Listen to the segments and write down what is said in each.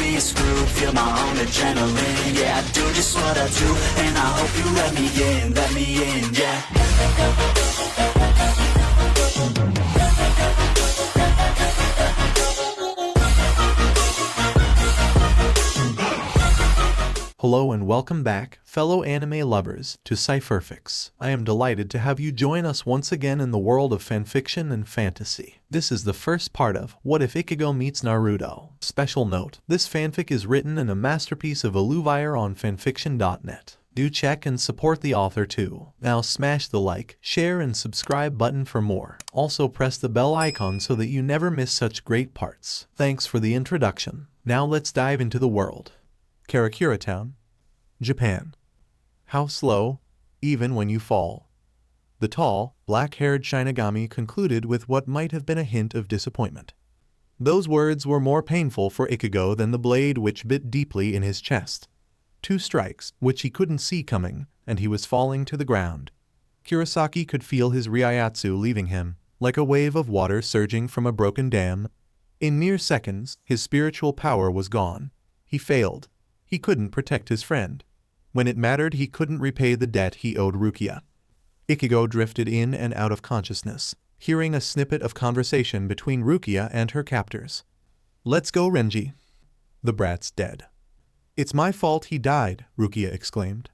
be screwed. Feel my own adrenaline, yeah, I do just what I do, and I hope you let me in, yeah. Hello and welcome back, fellow anime lovers, to Cypherfics. I am delighted to have you join us once again in the world of fanfiction and fantasy. This is the first part of What If Ichigo Meets Naruto. Special note, this fanfic is written in a masterpiece of Illuviar on fanfictionnet. Do check and support the author too. Now smash the like, share and subscribe button for more. Also press the bell icon so that you never miss such great parts. Thanks for the introduction. Now let's dive into the world. Karakura Town, Japan. How slow, even when you fall. The tall, black-haired Shinigami concluded with what might have been a hint of disappointment. Those words were more painful for Ichigo than the blade which bit deeply in his chest. 2 strikes, which he couldn't see coming, and he was falling to the ground. Kurosaki could feel his Ryatsu leaving him, like a wave of water surging from a broken dam. In mere seconds, his spiritual power was gone. He failed. He couldn't protect his friend. When it mattered, he couldn't repay the debt he owed Rukia. Ichigo drifted in and out of consciousness, hearing a snippet of conversation between Rukia and her captors. "Let's go, Renji. The brat's dead." "It's my fault he died," Rukia exclaimed.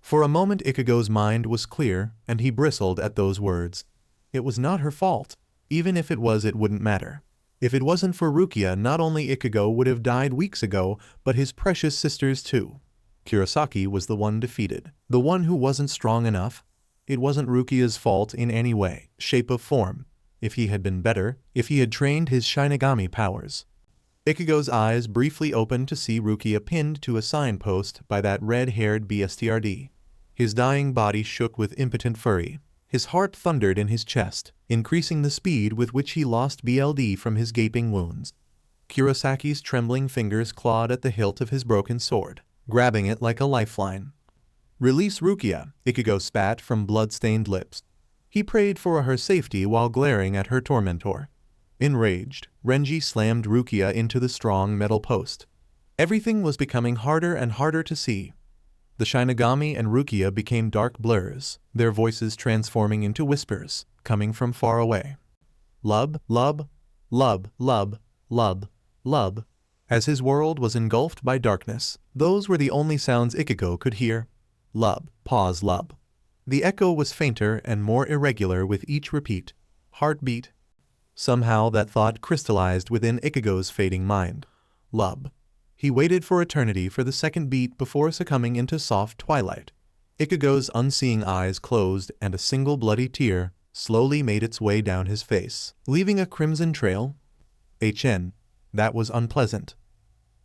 For a moment Ichigo's mind was clear, and he bristled at those words. It was not her fault. Even if it was, it wouldn't matter. If it wasn't for Rukia, not only Ichigo would have died weeks ago, but his precious sisters too. Kurosaki was the one defeated, the one who wasn't strong enough. It wasn't Rukia's fault in any way, shape or form. If he had been better, if he had trained his Shinigami powers. Ichigo's eyes briefly opened to see Rukia pinned to a signpost by that red-haired bastard. His dying body shook with impotent fury. His heart thundered in his chest, increasing the speed with which he lost blood from his gaping wounds. Kurosaki's trembling fingers clawed at the hilt of his broken sword, grabbing it like a lifeline. "Release Rukia," Ichigo spat from blood-stained lips. He prayed for her safety while glaring at her tormentor. Enraged, Renji slammed Rukia into the strong metal post. Everything was becoming harder and harder to see. The Shinigami and Rukia became dark blurs, their voices transforming into whispers, coming from far away. Lub, lub, lub, lub, lub, lub. As his world was engulfed by darkness, those were the only sounds Ichigo could hear. Lub, pause, lub. The echo was fainter and more irregular with each repeat. Heartbeat. Somehow that thought crystallized within Ichigo's fading mind. Lub. He waited for eternity for the second beat before succumbing into soft twilight. Ichigo's unseeing eyes closed and a single bloody tear slowly made its way down his face, leaving a crimson trail. "HN. That was unpleasant."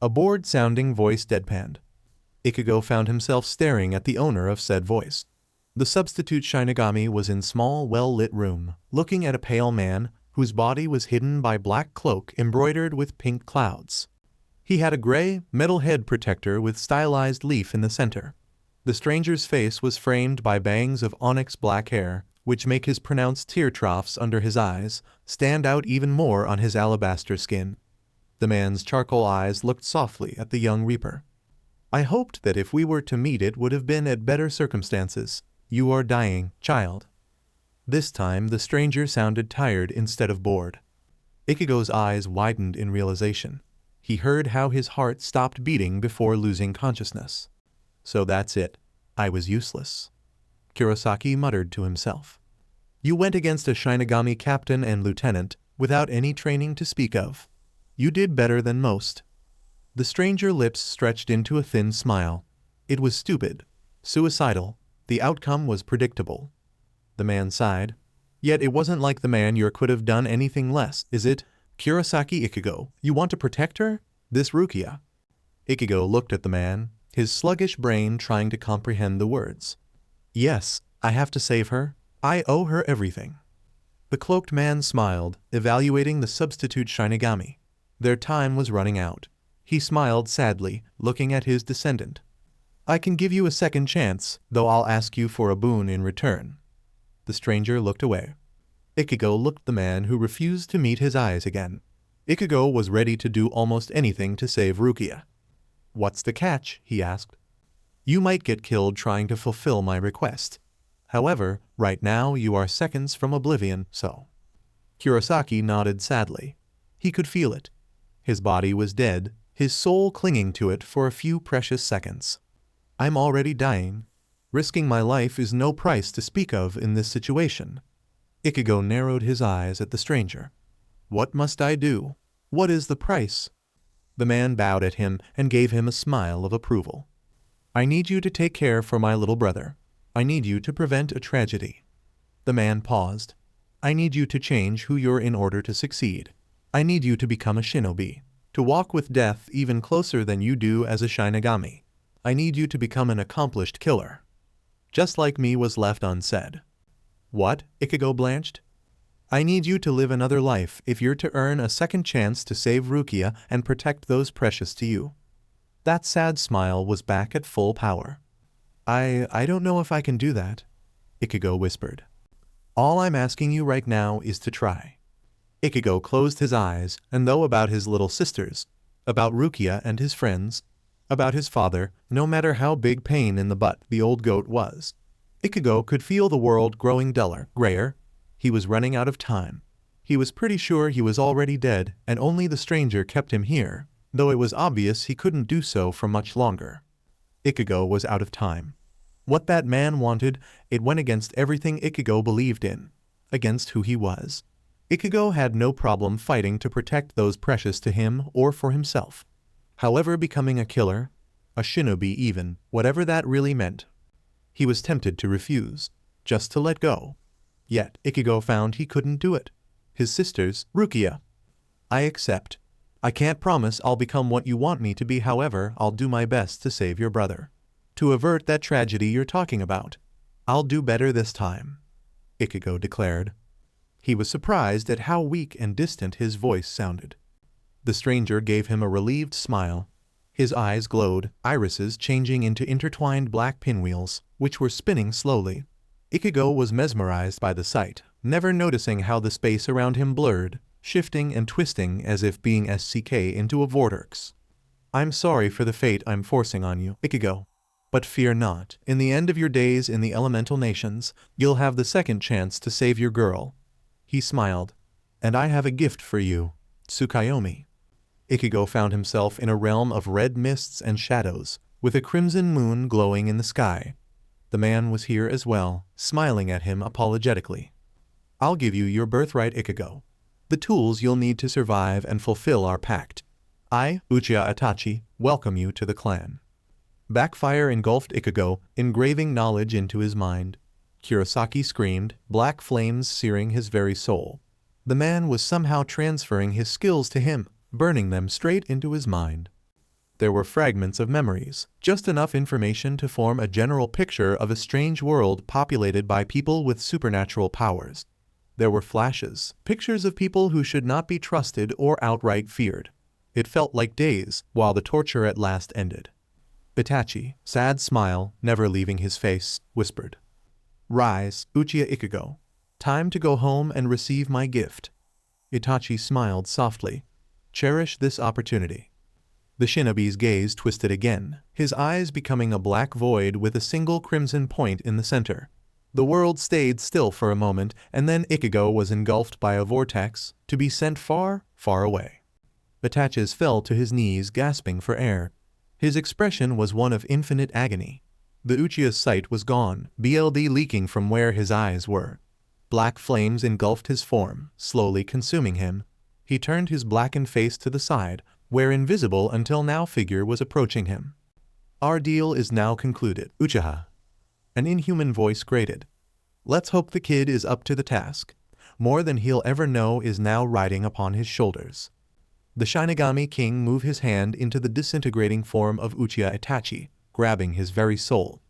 A bored-sounding voice deadpanned. Ichigo found himself staring at the owner of said voice. The substitute Shinigami was in small, well-lit room, looking at a pale man whose body was hidden by black cloak embroidered with pink clouds. He had a gray, metal head protector with stylized leaf in the center. The stranger's face was framed by bangs of onyx black hair, which make his pronounced tear troughs under his eyes stand out even more on his alabaster skin. The man's charcoal eyes looked softly at the young reaper. "I hoped that if we were to meet it would have been at better circumstances. You are dying, child." This time the stranger sounded tired instead of bored. Ichigo's eyes widened in realization. He heard how his heart stopped beating before losing consciousness. "So that's it. I was useless," Kurosaki muttered to himself. "You went against a Shinigami captain and lieutenant without any training to speak of. You did better than most." The stranger's lips stretched into a thin smile. It was stupid, suicidal. The outcome was predictable. The man sighed. "Yet it wasn't like the man you could have done anything less, is it? Kurosaki Ichigo, you want to protect her? This Rukia?" Ichigo looked at the man, his sluggish brain trying to comprehend the words. "Yes, I have to save her. I owe her everything." The cloaked man smiled, evaluating the substitute Shinigami. Their time was running out. He smiled sadly, looking at his descendant. "I can give you a second chance, though I'll ask you for a boon in return." The stranger looked away. Ichigo looked at the man who refused to meet his eyes again. Ichigo was ready to do almost anything to save Rukia. "What's the catch?" he asked. "You might get killed trying to fulfill my request. However, right now you are seconds from oblivion, so." Kurosaki nodded sadly. He could feel it. His body was dead, his soul clinging to it for a few precious seconds. "I'm already dying. Risking my life is no price to speak of in this situation." Ichigo narrowed his eyes at the stranger. "What must I do? What is the price?" The man bowed at him and gave him a smile of approval. "I need you to take care for my little brother. I need you to prevent a tragedy." The man paused. "I need you to change who you're in order to succeed. I need you to become a shinobi, to walk with death even closer than you do as a shinigami. I need you to become an accomplished killer. Just like me," was left unsaid. "What?" Ichigo blanched. "I need you to live another life if you're to earn a second chance to save Rukia and protect those precious to you." That sad smile was back at full power. I don't know if I can do that," Ichigo whispered. "All I'm asking you right now is to try." Ichigo closed his eyes, and though about his little sisters, about Rukia and his friends, about his father, no matter how big pain in the butt the old goat was, Ichigo could feel the world growing duller, grayer. He was running out of time. He was pretty sure he was already dead, and only the stranger kept him here, though it was obvious he couldn't do so for much longer. Ichigo was out of time. What that man wanted, it went against everything Ichigo believed in, against who he was. Ichigo had no problem fighting to protect those precious to him or for himself. However, becoming a killer, a shinobi even, whatever that really meant, he was tempted to refuse, just to let go. Yet Ichigo found he couldn't do it. His sisters, Rukia. "I accept. I can't promise I'll become what you want me to be, however, I'll do my best to save your brother. To avert that tragedy you're talking about. I'll do better this time," Ichigo declared. He was surprised at how weak and distant his voice sounded. The stranger gave him a relieved smile. His eyes glowed, irises changing into intertwined black pinwheels, which were spinning slowly. Ichigo was mesmerized by the sight, never noticing how the space around him blurred, shifting and twisting as if being SCK into a vortex. "I'm sorry for the fate I'm forcing on you, Ichigo. But fear not, in the end of your days in the elemental nations, you'll have the second chance to save your girl." He smiled. "And I have a gift for you, Tsukuyomi." Ichigo found himself in a realm of red mists and shadows, with a crimson moon glowing in the sky. The man was here as well, smiling at him apologetically. "I'll give you your birthright, Ichigo. The tools you'll need to survive and fulfill our pact. I, Uchiha Itachi, welcome you to the clan." Backfire engulfed Ichigo, engraving knowledge into his mind. Kurosaki screamed, black flames searing his very soul. The man was somehow transferring his skills to him, burning them straight into his mind. There were fragments of memories, just enough information to form a general picture of a strange world populated by people with supernatural powers. There were flashes, pictures of people who should not be trusted or outright feared. It felt like days, while the torture at last ended. Itachi, sad smile, never leaving his face, whispered, "Rise, Uchiha Ichigo. Time to go home and receive my gift." Itachi smiled softly. "Cherish this opportunity." The shinobi's gaze twisted again, his eyes becoming a black void with a single crimson point in the center. The world stayed still for a moment, and then Ichigo was engulfed by a vortex, to be sent far, far away. Itachi fell to his knees, gasping for air. His expression was one of infinite agony. The Uchiha's sight was gone, blood leaking from where his eyes were. Black flames engulfed his form, slowly consuming him. He turned his blackened face to the side, where invisible until now figure was approaching him. "Our deal is now concluded, Uchiha." An inhuman voice grated. "Let's hope the kid is up to the task. More than he'll ever know is now riding upon his shoulders." The Shinigami King moved his hand into the disintegrating form of Uchiha Itachi, grabbing his very soul.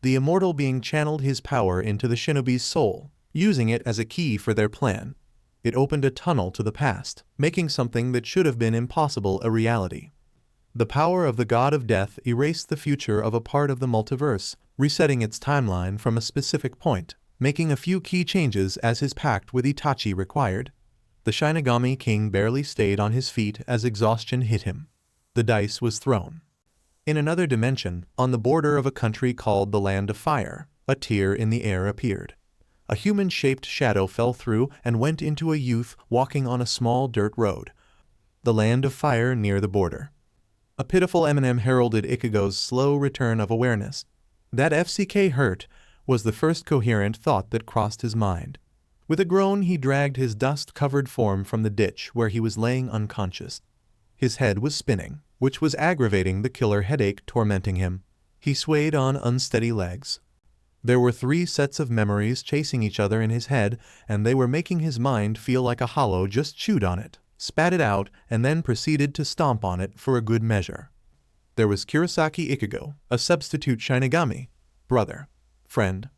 The immortal being channeled his power into the shinobi's soul, using it as a key for their plan. It opened a tunnel to the past, making something that should have been impossible a reality. The power of the god of death erased the future of a part of the multiverse, resetting its timeline from a specific point, making a few key changes as his pact with Itachi required. The Shinigami King barely stayed on his feet as exhaustion hit him. The dice was thrown. In another dimension, on the border of a country called the Land of Fire, a tear in the air appeared. A human-shaped shadow fell through and went into a youth walking on a small dirt road. The Land of Fire near the border. A pitiful Eminem heralded Ichigo's slow return of awareness. That FCK hurt was the first coherent thought that crossed his mind. With a groan he dragged his dust-covered form from the ditch where he was laying unconscious. His head was spinning, which was aggravating the killer headache tormenting him. He swayed on unsteady legs. There were 3 sets of memories chasing each other in his head, and they were making his mind feel like a hollow just chewed on it, spat it out, and then proceeded to stomp on it for a good measure. There was Kurosaki Ichigo, a substitute Shinigami, brother, friend.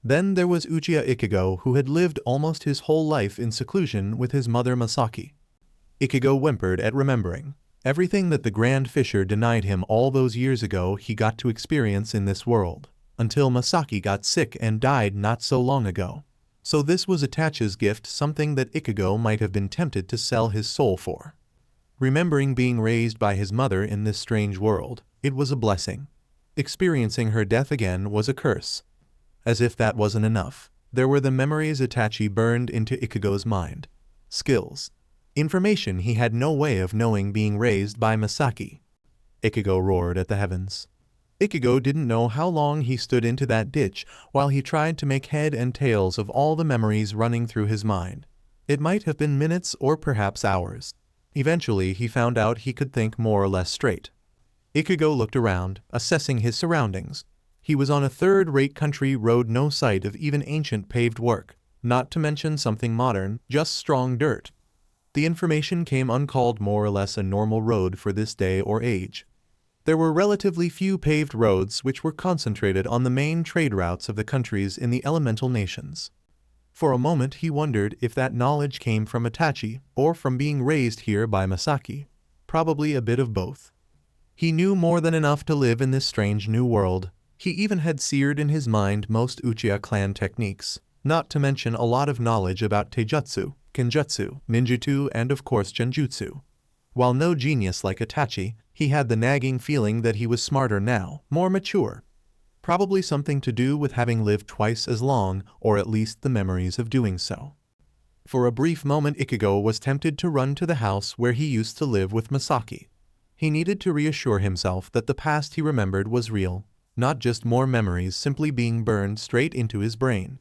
Then there was Uchiha Ichigo, who had lived almost his whole life in seclusion with his mother Masaki. Ichigo whimpered at remembering. Everything that the Grand Fisher denied him all those years ago he got to experience in this world, until Masaki got sick and died not so long ago. So this was Itachi's gift, something that Ichigo might have been tempted to sell his soul for. Remembering being raised by his mother in this strange world, it was a blessing. Experiencing her death again was a curse. As if that wasn't enough, there were the memories Itachi burned into Ichigo's mind. Skills. Information he had no way of knowing being raised by Masaki. Ichigo roared at the heavens. Ichigo didn't know how long he stood into that ditch while he tried to make head and tails of all the memories running through his mind. It might have been minutes or perhaps hours. Eventually he found out he could think more or less straight. Ichigo looked around, assessing his surroundings. He was on a third-rate country road, no sight of even ancient paved work, not to mention something modern, just strong dirt. The information came uncalled, more or less a normal road for this day or age. There were relatively few paved roads which were concentrated on the main trade routes of the countries in the elemental nations. For a moment he wondered if that knowledge came from Itachi or from being raised here by Masaki. Probably a bit of both. He knew more than enough to live in this strange new world. He even had seared in his mind most Uchiha clan techniques, not to mention a lot of knowledge about taijutsu, kenjutsu, ninjutsu, and of course genjutsu. While no genius like Itachi, he had the nagging feeling that he was smarter now, more mature. Probably something to do with having lived twice as long, or at least the memories of doing so. For a brief moment Ichigo was tempted to run to the house where he used to live with Masaki. He needed to reassure himself that the past he remembered was real, not just more memories simply being burned straight into his brain.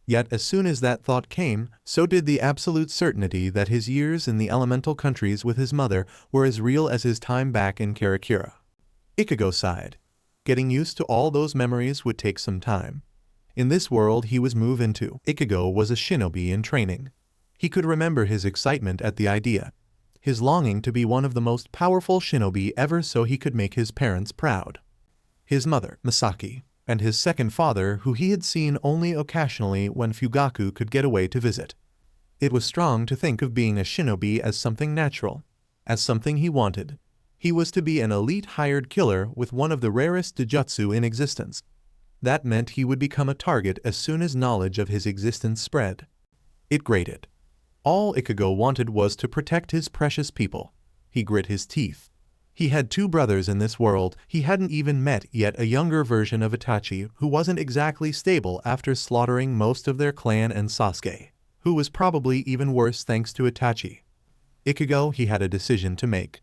Yet as soon as that thought came, so did the absolute certainty that his years in the elemental countries with his mother were as real as his time back in Karakura. Ichigo sighed. Getting used to all those memories would take some time. In this world he was moved into, Ichigo was a shinobi in training. He could remember his excitement at the idea, his longing to be one of the most powerful shinobi ever so he could make his parents proud. His mother, Masaki, and his second father, who he had seen only occasionally when Fugaku could get away to visit. It was strong to think of being a shinobi as something natural, as something he wanted. He was to be an elite hired killer with one of the rarest dijutsu in existence. That meant he would become a target as soon as knowledge of his existence spread. It grated. All Ichigo wanted was to protect his precious people. He grit his teeth. He had 2 brothers in this world. He hadn't even met yet a younger version of Itachi who wasn't exactly stable after slaughtering most of their clan, and Sasuke, who was probably even worse thanks to Itachi. Ichigo, he had a decision to make.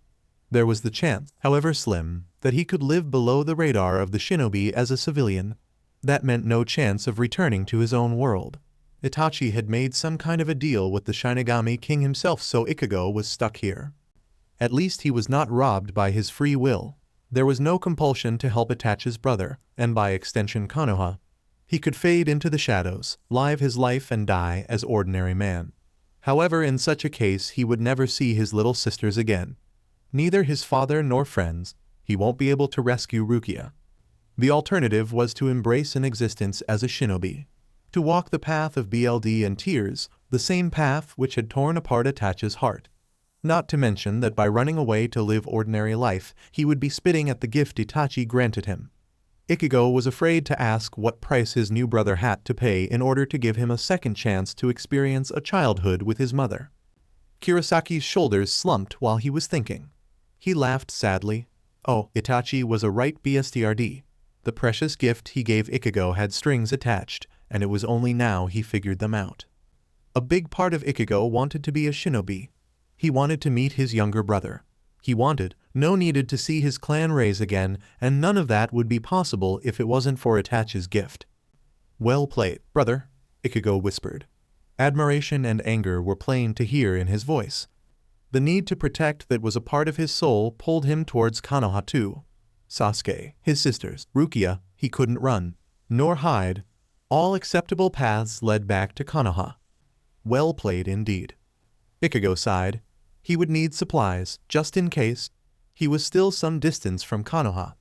There was the chance, however slim, that he could live below the radar of the shinobi as a civilian. That meant no chance of returning to his own world. Itachi had made some kind of a deal with the Shinigami King himself, so Ichigo was stuck here. At least he was not robbed by his free will. There was no compulsion to help Itachi's brother, and by extension Konoha. He could fade into the shadows, live his life and die as ordinary man. However, in such a case he would never see his little sisters again. Neither his father nor friends. He won't be able to rescue Rukia. The alternative was to embrace an existence as a shinobi. To walk the path of BLD and tears, the same path which had torn apart Itachi's heart. Not to mention that by running away to live ordinary life, he would be spitting at the gift Itachi granted him. Ichigo was afraid to ask what price his new brother had to pay in order to give him a second chance to experience a childhood with his mother. Kurasaki's shoulders slumped while he was thinking. He laughed sadly. Oh, Itachi was a right bstrd. The precious gift he gave Ichigo had strings attached, and it was only now he figured them out. A big part of Ichigo wanted to be a shinobi. He wanted to meet his younger brother. He needed to see his clan rise again, and none of that would be possible if it wasn't for Itachi's gift. Well played, brother, Ichigo whispered. Admiration and anger were plain to hear in his voice. The need to protect that was a part of his soul pulled him towards Konoha too. Sasuke, his sisters, Rukia, he couldn't run, nor hide. All acceptable paths led back to Konoha. Well played indeed. Ichigo sighed. He would need supplies, just in case. He was still some distance from Konoha.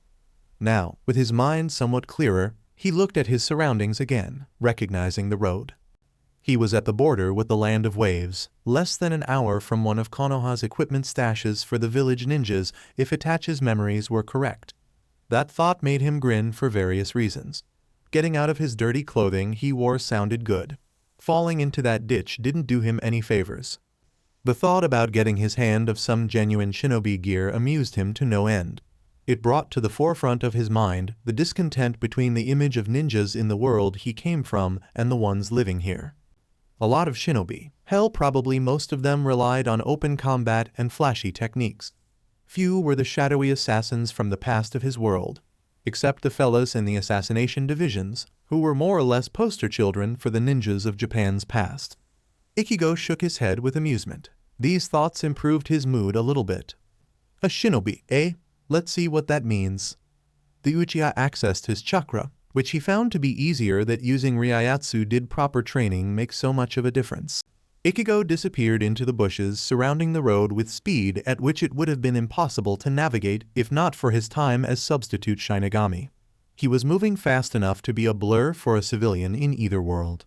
Now, with his mind somewhat clearer, he looked at his surroundings again, recognizing the road. He was at the border with the Land of Waves, less than an hour from one of Konoha's equipment stashes for the village ninjas if Itachi's memories were correct. That thought made him grin for various reasons. Getting out of his dirty clothing he wore sounded good. Falling into that ditch didn't do him any favors. The thought about getting his hand of some genuine shinobi gear amused him to no end. It brought to the forefront of his mind the discontent between the image of ninjas in the world he came from and the ones living here. A lot of shinobi, hell probably most of them relied on open combat and flashy techniques. Few were the shadowy assassins from the past of his world, except the fellas in the assassination divisions, who were more or less poster children for the ninjas of Japan's past. Ichigo shook his head with amusement. These thoughts improved his mood a little bit. A shinobi, eh? Let's see what that means. The Uchiha accessed his chakra, which he found to be easier that using Ryatsu did proper training makes so much of a difference. Ichigo disappeared into the bushes surrounding the road with speed at which it would have been impossible to navigate if not for his time as substitute Shinigami. He was moving fast enough to be a blur for a civilian in either world.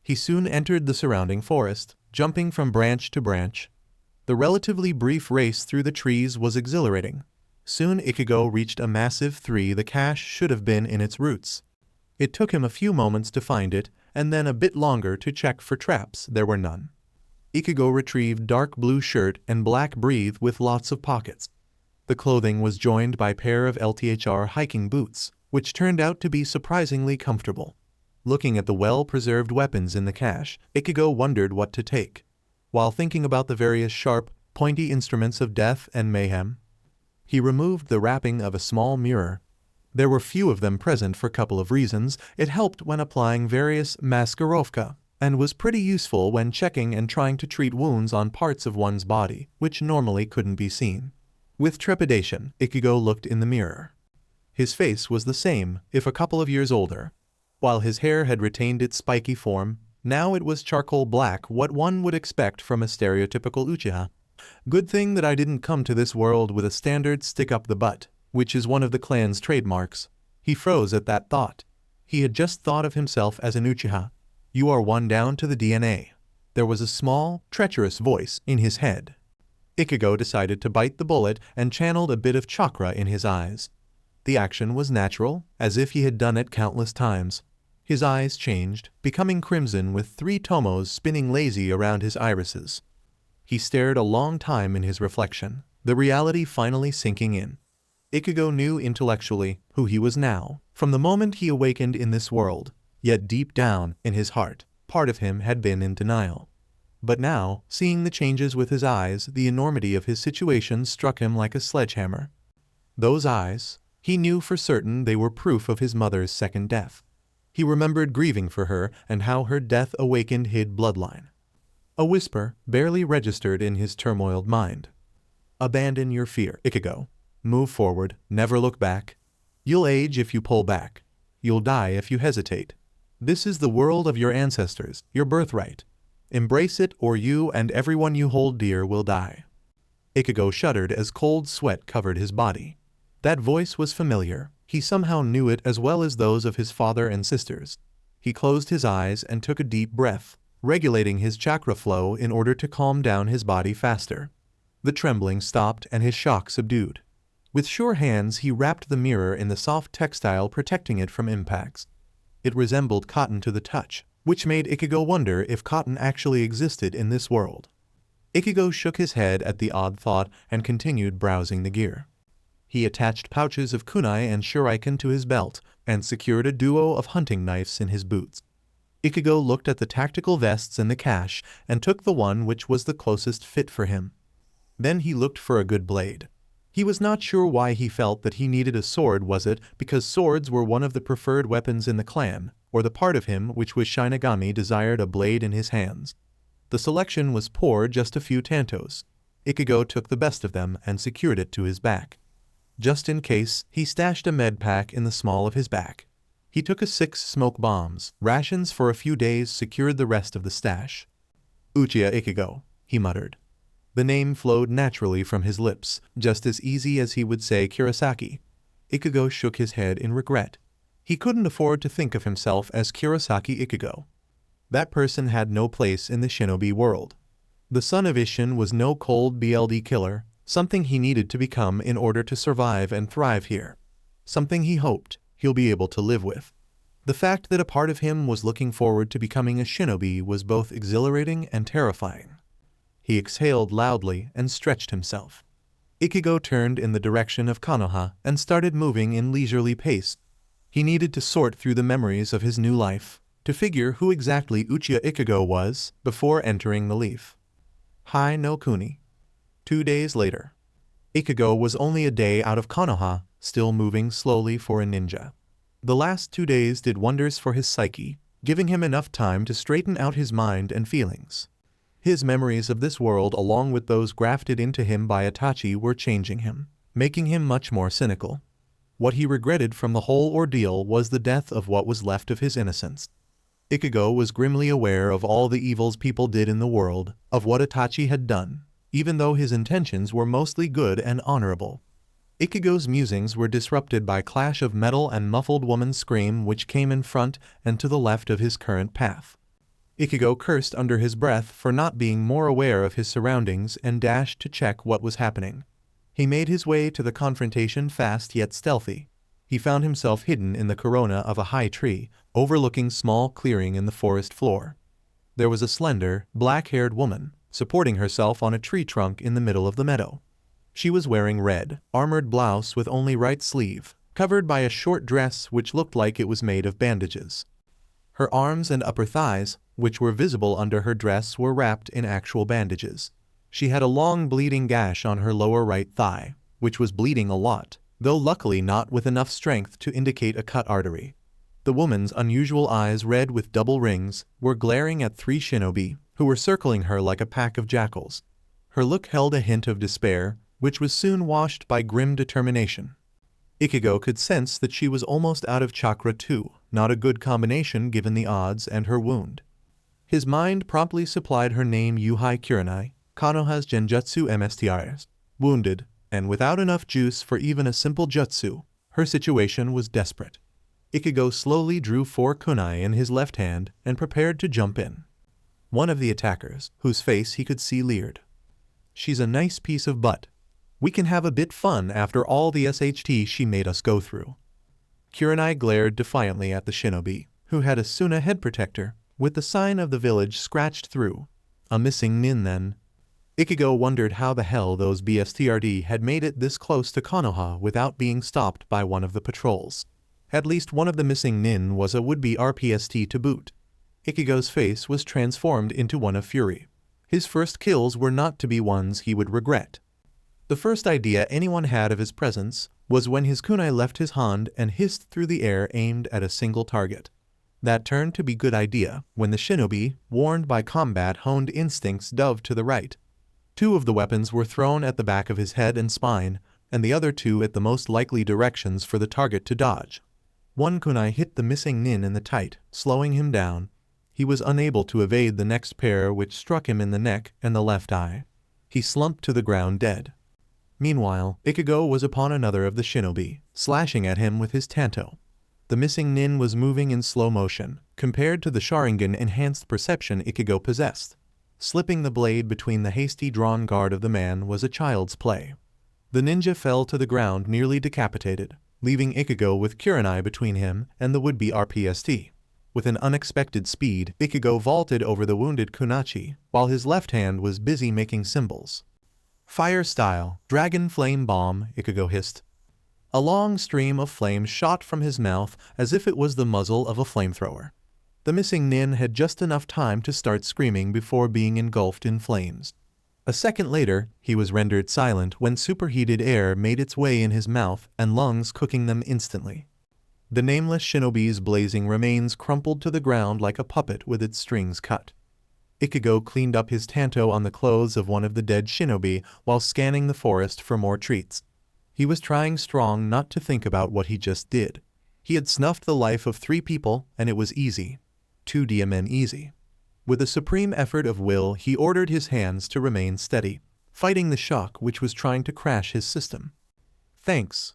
He soon entered the surrounding forest, jumping from branch to branch. The relatively brief race through the trees was exhilarating. Soon Ichigo reached a massive tree the cache should have been in its roots. It took him a few moments to find it, and then a bit longer to check for traps. There were none. Ichigo retrieved dark blue shirt and black brief with lots of pockets. The clothing was joined by a pair of LTHR hiking boots, which turned out to be surprisingly comfortable. Looking at the well-preserved weapons in the cache, Ichigo wondered what to take. While thinking about the various sharp, pointy instruments of death and mayhem, he removed the wrapping of a small mirror. There were few of them present for a couple of reasons. It helped when applying various maskirovka, and was pretty useful when checking and trying to treat wounds on parts of one's body, which normally couldn't be seen. With trepidation, Ichigo looked in the mirror. His face was the same, if a couple of years older. While his hair had retained its spiky form, now it was charcoal black, what one would expect from a stereotypical Uchiha. Good thing that I didn't come to this world with a standard stick up the butt, which is one of the clan's trademarks. He froze at that thought. He had just thought of himself as an Uchiha. You are one down to the DNA. There was a small, treacherous voice in his head. Ichigo decided to bite the bullet and channeled a bit of chakra in his eyes. The action was natural, as if he had done it countless times. His eyes changed, becoming crimson with 3 tomos spinning lazy around his irises. He stared a long time in his reflection, the reality finally sinking in. Ichigo knew intellectually who he was now, from the moment he awakened in this world, yet deep down, in his heart, part of him had been in denial. But now, seeing the changes with his eyes, the enormity of his situation struck him like a sledgehammer. Those eyes, he knew for certain they were proof of his mother's second death. He remembered grieving for her and how her death awakened his bloodline. A whisper barely registered in his turmoiled mind. Abandon your fear, Ichigo. Move forward, never look back. You'll age if you pull back. You'll die if you hesitate. This is the world of your ancestors, your birthright. Embrace it or you and everyone you hold dear will die. Ichigo shuddered as cold sweat covered his body. That voice was familiar. He somehow knew it as well as those of his father and sisters. He closed his eyes and took a deep breath, regulating his chakra flow in order to calm down his body faster. The trembling stopped and his shock subdued. With sure hands he wrapped the mirror in the soft textile protecting it from impacts. It resembled cotton to the touch, which made Ichigo wonder if cotton actually existed in this world. Ichigo shook his head at the odd thought and continued browsing the gear. He attached pouches of kunai and shuriken to his belt and secured a duo of hunting knives in his boots. Ichigo looked at the tactical vests in the cache and took the one which was the closest fit for him. Then he looked for a good blade. He was not sure why he felt that he needed a sword. Was it because swords were one of the preferred weapons in the clan, or the part of him which was Shinigami desired a blade in his hands? The selection was poor, just a few tantos. Ichigo took the best of them and secured it to his back. Just in case, he stashed a med pack in the small of his back. He took 6 smoke bombs, rations for a few days, secured the rest of the stash. Uchiha Ichigo, he muttered. The name flowed naturally from his lips, just as easy as he would say Kurosaki. Ichigo shook his head in regret. He couldn't afford to think of himself as Kurosaki Ichigo. That person had no place in the shinobi world. The son of Isshin was no cold BLD killer, something he needed to become in order to survive and thrive here. Something he hoped he'll be able to live with. The fact that a part of him was looking forward to becoming a shinobi was both exhilarating and terrifying. He exhaled loudly and stretched himself. Ichigo turned in the direction of Konoha and started moving in leisurely pace. He needed to sort through the memories of his new life, to figure who exactly Uchiha Ichigo was before entering the leaf. Hai no Kuni. 2 days later. Ichigo was only a day out of Konoha, still moving slowly for a ninja. The last 2 days did wonders for his psyche, giving him enough time to straighten out his mind and feelings. His memories of this world, along with those grafted into him by Itachi, were changing him, making him much more cynical. What he regretted from the whole ordeal was the death of what was left of his innocence. Ichigo was grimly aware of all the evils people did in the world, of what Itachi had done, even though his intentions were mostly good and honorable. Ichigo's musings were disrupted by a clash of metal and muffled woman's scream which came in front and to the left of his current path. Ichigo cursed under his breath for not being more aware of his surroundings and dashed to check what was happening. He made his way to the confrontation fast yet stealthy. He found himself hidden in the corona of a high tree, overlooking small clearing in the forest floor. There was a slender, black-haired woman, supporting herself on a tree trunk in the middle of the meadow. She was wearing red, armored blouse with only right sleeve, covered by a short dress which looked like it was made of bandages. Her arms and upper thighs, which were visible under her dress, were wrapped in actual bandages. She had a long bleeding gash on her lower right thigh, which was bleeding a lot, though luckily not with enough strength to indicate a cut artery. The woman's unusual eyes, red with double rings, were glaring at 3 shinobi, who were circling her like a pack of jackals. Her look held a hint of despair, which was soon washed by grim determination. Ichigo could sense that she was almost out of chakra too, not a good combination given the odds and her wound. His mind promptly supplied her name Yuhai Kurenai, Konoha's genjutsu mstrs. Wounded, and without enough juice for even a simple jutsu, her situation was desperate. Ichigo slowly drew 4 kunai in his left hand and prepared to jump in. One of the attackers, whose face he could see, leered. "She's a nice piece of butt. We can have a bit fun after all the SHT she made us go through." Kurenai glared defiantly at the shinobi, who had a Suna head protector, with the sign of the village scratched through. A missing nin then. Ichigo wondered how the hell those BSTRD had made it this close to Konoha without being stopped by one of the patrols. At least one of the missing nin was a would-be RPST to boot. Ichigo's face was transformed into one of fury. His first kills were not to be ones he would regret. The first idea anyone had of his presence was when his kunai left his hand and hissed through the air aimed at a single target. That turned to be good idea when the shinobi, warned by combat honed instincts, dove to the right. 2 of the weapons were thrown at the back of his head and spine, and the other 2 at the most likely directions for the target to dodge. One kunai hit the missing nin in the tight, slowing him down. He was unable to evade the next pair, which struck him in the neck and the left eye. He slumped to the ground dead. Meanwhile, Ichigo was upon another of the shinobi, slashing at him with his tanto. The missing nin was moving in slow motion, compared to the Sharingan-enhanced perception Ichigo possessed. Slipping the blade between the hasty drawn guard of the man was a child's play. The ninja fell to the ground nearly decapitated, leaving Ichigo with Kurenai between him and the would-be RPST. With an unexpected speed, Ichigo vaulted over the wounded Kunachi, while his left hand was busy making symbols. Fire style, dragon flame bomb, Ichigo hissed. A long stream of flame shot from his mouth as if it was the muzzle of a flamethrower. The missing nin had just enough time to start screaming before being engulfed in flames. A second later, he was rendered silent when superheated air made its way in his mouth and lungs, cooking them instantly. The nameless shinobi's blazing remains crumpled to the ground like a puppet with its strings cut. Ichigo cleaned up his tanto on the clothes of one of the dead shinobi while scanning the forest for more treats. He was trying strong not to think about what he just did. He had snuffed the life of 3 people, and it was easy. 2 DMN easy. With a supreme effort of will, he ordered his hands to remain steady, fighting the shock which was trying to crash his system. "Thanks,"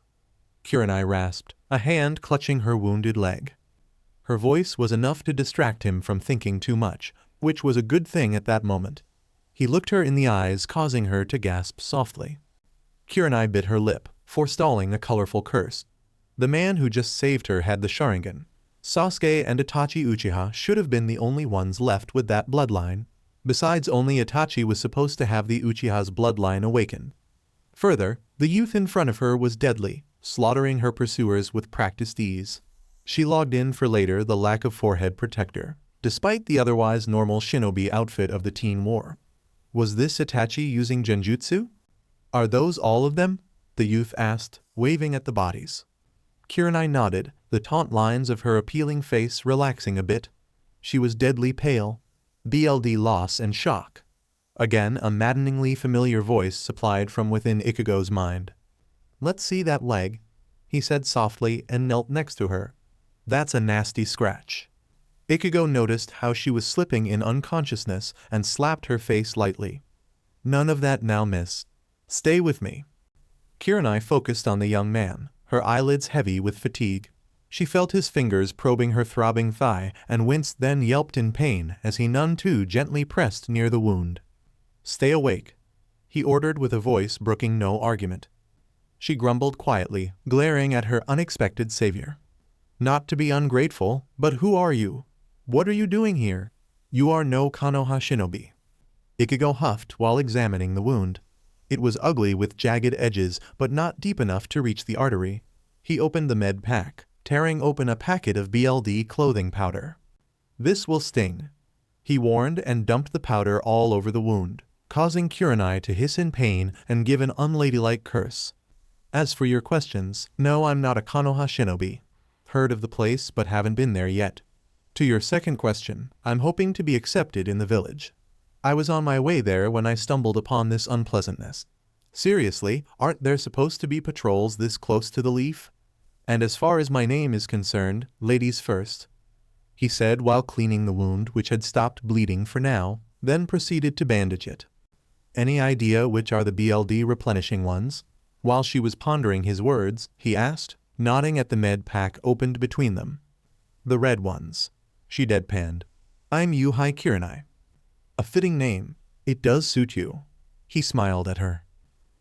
Kurenai rasped, a hand clutching her wounded leg. Her voice was enough to distract him from thinking too much, which was a good thing at that moment. He looked her in the eyes, causing her to gasp softly. Kurenai bit her lip, forestalling a colorful curse. The man who just saved her had the Sharingan. Sasuke and Itachi Uchiha should have been the only ones left with that bloodline. Besides, only Itachi was supposed to have the Uchiha's bloodline awakened. Further, the youth in front of her was deadly, slaughtering her pursuers with practiced ease. She logged in for later the lack of forehead protector, despite the otherwise normal shinobi outfit of the teen war. Was this Itachi using genjutsu? "Are those all of them?" the youth asked, waving at the bodies. Kurenai nodded, the taunt lines of her appealing face relaxing a bit. She was deadly pale. BLD loss and shock. Again, a maddeningly familiar voice supplied from within Ichigo's mind. "Let's see that leg," he said softly and knelt next to her. "That's a nasty scratch." Ichigo noticed how she was slipping in unconsciousness and slapped her face lightly. "None of that now, miss. Stay with me." Kurenai focused on the young man, her eyelids heavy with fatigue. She felt his fingers probing her throbbing thigh and winced, then yelped in pain as he none too gently pressed near the wound. "Stay awake," he ordered with a voice brooking no argument. She grumbled quietly, glaring at her unexpected savior. "Not to be ungrateful, but who are you? What are you doing here? You are no Konoha shinobi." Ichigo huffed while examining the wound. It was ugly with jagged edges, but not deep enough to reach the artery. He opened the med pack, tearing open a packet of BLD clothing powder. "This will sting," he warned, and dumped the powder all over the wound, causing Kurenai to hiss in pain and give an unladylike curse. "As for your questions, no, I'm not a Konoha shinobi. Heard of the place but haven't been there yet. To your second question, I'm hoping to be accepted in the village. I was on my way there when I stumbled upon this unpleasantness. Seriously, aren't there supposed to be patrols this close to the leaf? And as far as my name is concerned, ladies first," he said while cleaning the wound, which had stopped bleeding for now, then proceeded to bandage it. "Any idea which are the BLD replenishing ones?" While she was pondering his words, he asked, nodding at the med pack opened between them. "The red ones," she deadpanned. "I'm Yuhai Kurenai." "A fitting name. It does suit you." He smiled at her.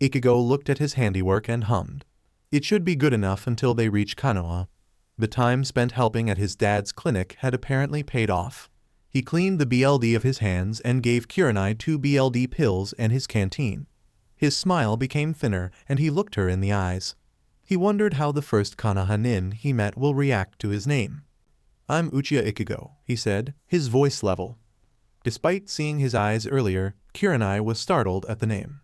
Ichigo looked at his handiwork and hummed. It should be good enough until they reach Konoha. The time spent helping at his dad's clinic had apparently paid off. He cleaned the BLD of his hands and gave Kurenai 2 BLD pills and his canteen. His smile became thinner and he looked her in the eyes. He wondered how the first Konoha nin he met will react to his name. "I'm Uchiha Ichigo," he said, his voice level. Despite seeing his eyes earlier, Kurenai was startled at the name.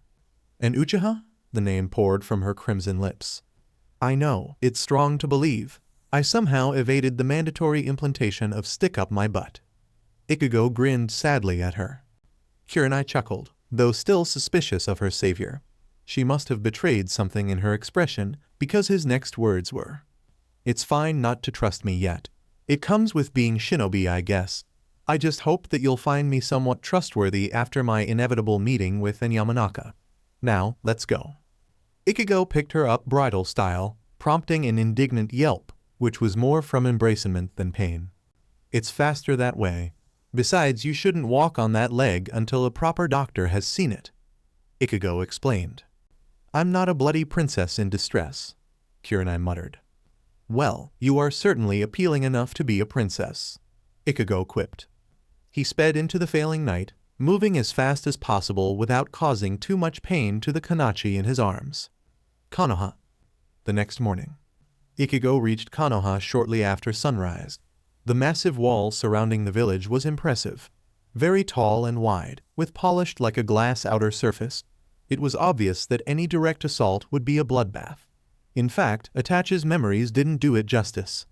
"An Uchiha?" The name poured from her crimson lips. "I know, it's strong to believe. I somehow evaded the mandatory implantation of stick up my butt." Ichigo grinned sadly at her. Kurenai chuckled, though still suspicious of her savior. She must have betrayed something in her expression, because his next words were, "It's fine not to trust me yet. It comes with being shinobi, I guess. I just hope that you'll find me somewhat trustworthy after my inevitable meeting with Yamanaka. Now, let's go." Ichigo picked her up bridal style, prompting an indignant yelp, which was more from embracement than pain. "It's faster that way. Besides, you shouldn't walk on that leg until a proper doctor has seen it," Ichigo explained. "I'm not a bloody princess in distress," Kurenai muttered. "Well, you are certainly appealing enough to be a princess." Ichigo quipped. He sped into the failing night, moving as fast as possible without causing too much pain to the kakashi in his arms. Konoha. The next morning, Ichigo reached Konoha shortly after sunrise. The massive wall surrounding the village was impressive. Very tall and wide, with polished like a glass outer surface. It was obvious that any direct assault would be a bloodbath. In fact, Itachi's memories didn't do it justice.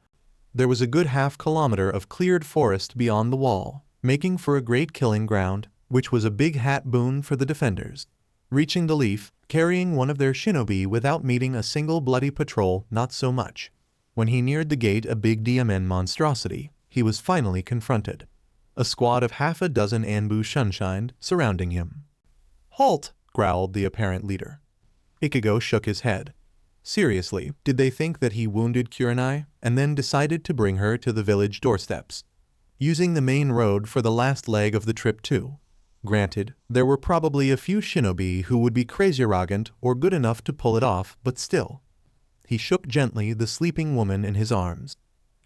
There was a good half-kilometer of cleared forest beyond the wall, making for a great killing ground, which was a big hat boon for the defenders. Reaching the leaf, carrying one of their shinobi without meeting a single bloody patrol, not so much. When he neared the gate, a big diamond monstrosity, he was finally confronted. A squad of half a dozen Anbu shunshined, surrounding him. "Halt!" growled the apparent leader. Ichigo shook his head. Seriously, did they think that he wounded Kurenai, and then decided to bring her to the village doorsteps? Using the main road for the last leg of the trip too. Granted, there were probably a few shinobi who would be crazy arrogant or good enough to pull it off, but still. He shook gently the sleeping woman in his arms.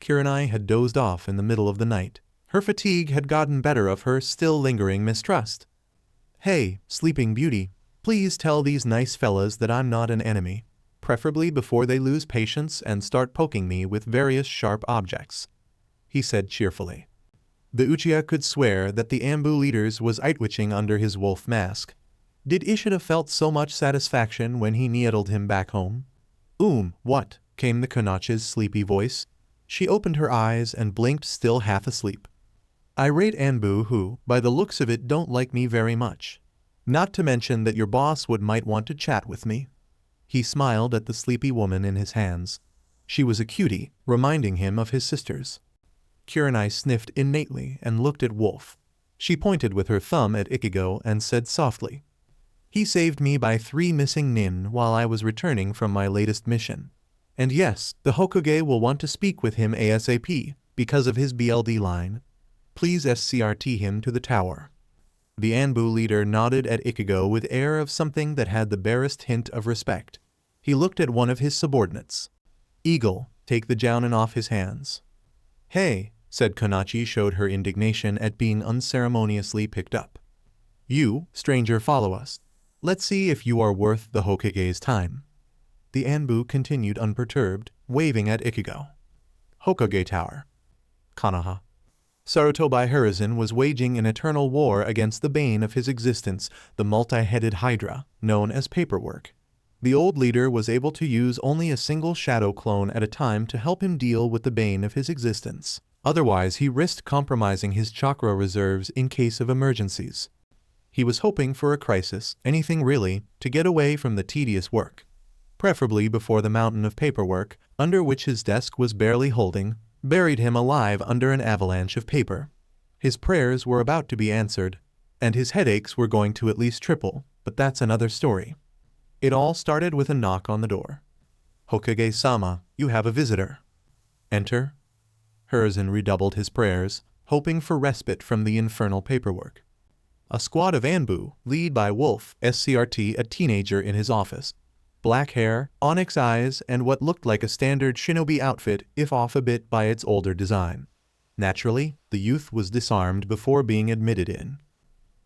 Kurenai had dozed off in the middle of the night. Her fatigue had gotten better of her still lingering mistrust. "Hey, sleeping beauty, please tell these nice fellas that I'm not an enemy, preferably before they lose patience and start poking me with various sharp objects," he said cheerfully. The Uchiha could swear that the Anbu leaders was eye-twitching under his wolf mask. Did Ishida felt so much satisfaction when he needled him back home? What? Came the Konoha's sleepy voice. She opened her eyes and blinked, still half asleep. "Irate Anbu who, by the looks of it, don't like me very much. Not to mention that your boss might want to chat with me." He smiled at the sleepy woman in his hands. She was a cutie, reminding him of his sisters. Kurenai sniffed innately and looked at Wolf. She pointed with her thumb at Ichigo and said softly, "He saved me by 3 missing nin while I was returning from my latest mission. And yes, the Hokage will want to speak with him ASAP, because of his BLD line. Please SCRT him to the tower." The Anbu leader nodded at Ichigo with air of something that had the barest hint of respect. He looked at one of his subordinates. "Eagle, take the jounin off his hands." "Hey," said Konoha, showed her indignation at being unceremoniously picked up. "You, stranger, follow us. Let's see if you are worth the Hokage's time." The Anbu continued unperturbed, waving at Ichigo. Hokage Tower. Konoha. Sarutobi Hiruzen was waging an eternal war against the bane of his existence, the multi-headed hydra, known as paperwork. The old leader was able to use only a single shadow clone at a time to help him deal with the bane of his existence. Otherwise, he risked compromising his chakra reserves in case of emergencies. He was hoping for a crisis, anything really, to get away from the tedious work. Preferably before the mountain of paperwork, under which his desk was barely holding, buried him alive under an avalanche of paper. His prayers were about to be answered, and his headaches were going to at least triple, but that's another story. It all started with a knock on the door. "Hokage-sama, you have a visitor." "Enter." Hiruzen redoubled his prayers, hoping for respite from the infernal paperwork. A squad of Anbu, led by Wolf, SCRT, a teenager in his office. Black hair, onyx eyes, and what looked like a standard shinobi outfit, if off a bit by its older design. Naturally, the youth was disarmed before being admitted in.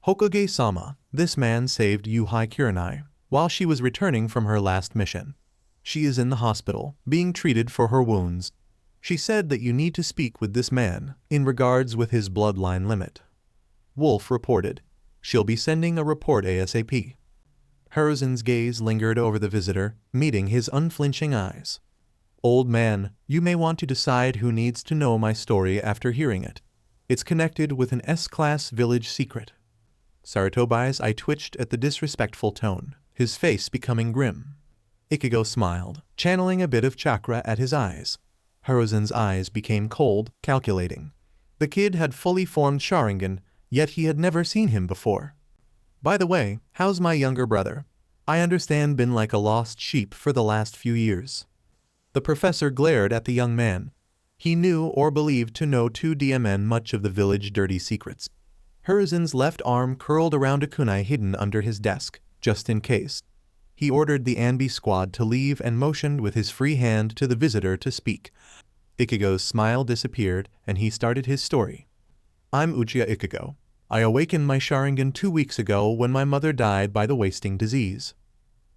"Hokage-sama, this man saved Yuhai Kurenai while she was returning from her last mission. She is in the hospital, being treated for her wounds. She said that you need to speak with this man, in regards with his bloodline limit." Wolf reported. "She'll be sending a report ASAP." Hiruzen's gaze lingered over the visitor, meeting his unflinching eyes. "Old man, you may want to decide who needs to know my story after hearing it. It's connected with an S-class village secret." Sarutobi's eye twitched at the disrespectful tone, his face becoming grim. Ichigo smiled, channeling a bit of chakra at his eyes. Hiruzen's eyes became cold, calculating. The kid had fully formed Sharingan, yet he had never seen him before. "By the way, how's my younger brother? I understand been like a lost sheep for the last few years." The professor glared at the young man. He knew or believed to know 2DMN much of the village dirty secrets. Hiruzen's left arm curled around a kunai hidden under his desk, just in case. He ordered the Anbi squad to leave and motioned with his free hand to the visitor to speak. Ichigo's smile disappeared and he started his story, I'm Uchiha Ichigo. I awakened my Sharingan 2 weeks ago when my mother died by the wasting disease.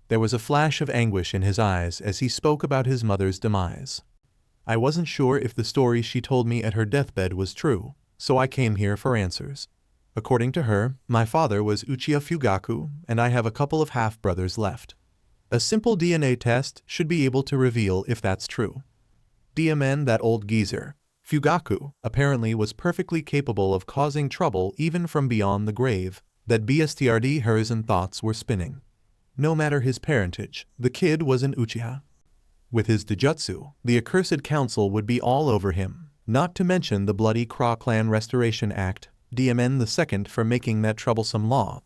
There was a flash of anguish in his eyes as he spoke about his mother's demise. I wasn't sure if the story she told me at her deathbed was true, so I came here for answers. According to her, my father was Uchiha Fugaku, and I have a couple of half-brothers left. A simple DNA test should be able to reveal if that's true. DMN, that old geezer. Fugaku apparently was perfectly capable of causing trouble even from beyond the grave. That BSTRD Horizon thoughts were spinning. No matter his parentage, the kid was an Uchiha. With his Dojutsu, the accursed council would be all over him, not to mention the bloody Kra Clan Restoration Act, DMN II for making that troublesome law.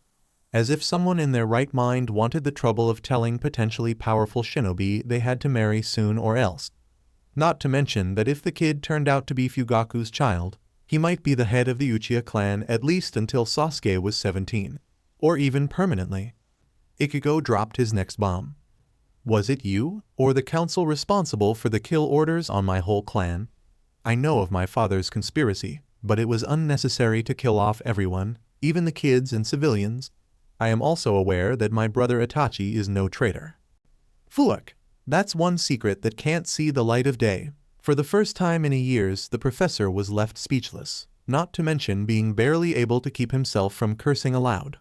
As if someone in their right mind wanted the trouble of telling potentially powerful shinobi they had to marry soon or else. Not to mention that if the kid turned out to be Fugaku's child, he might be the head of the Uchiha clan at least until Sasuke was 17. Or even permanently. Ichigo dropped his next bomb. Was it you, or the council responsible for the kill orders on my whole clan? I know of my father's conspiracy, but it was unnecessary to kill off everyone, even the kids and civilians. I am also aware that my brother Itachi is no traitor. Fuck! That's one secret that can't see the light of day. For the first time in years, the professor was left speechless, not to mention being barely able to keep himself from cursing aloud.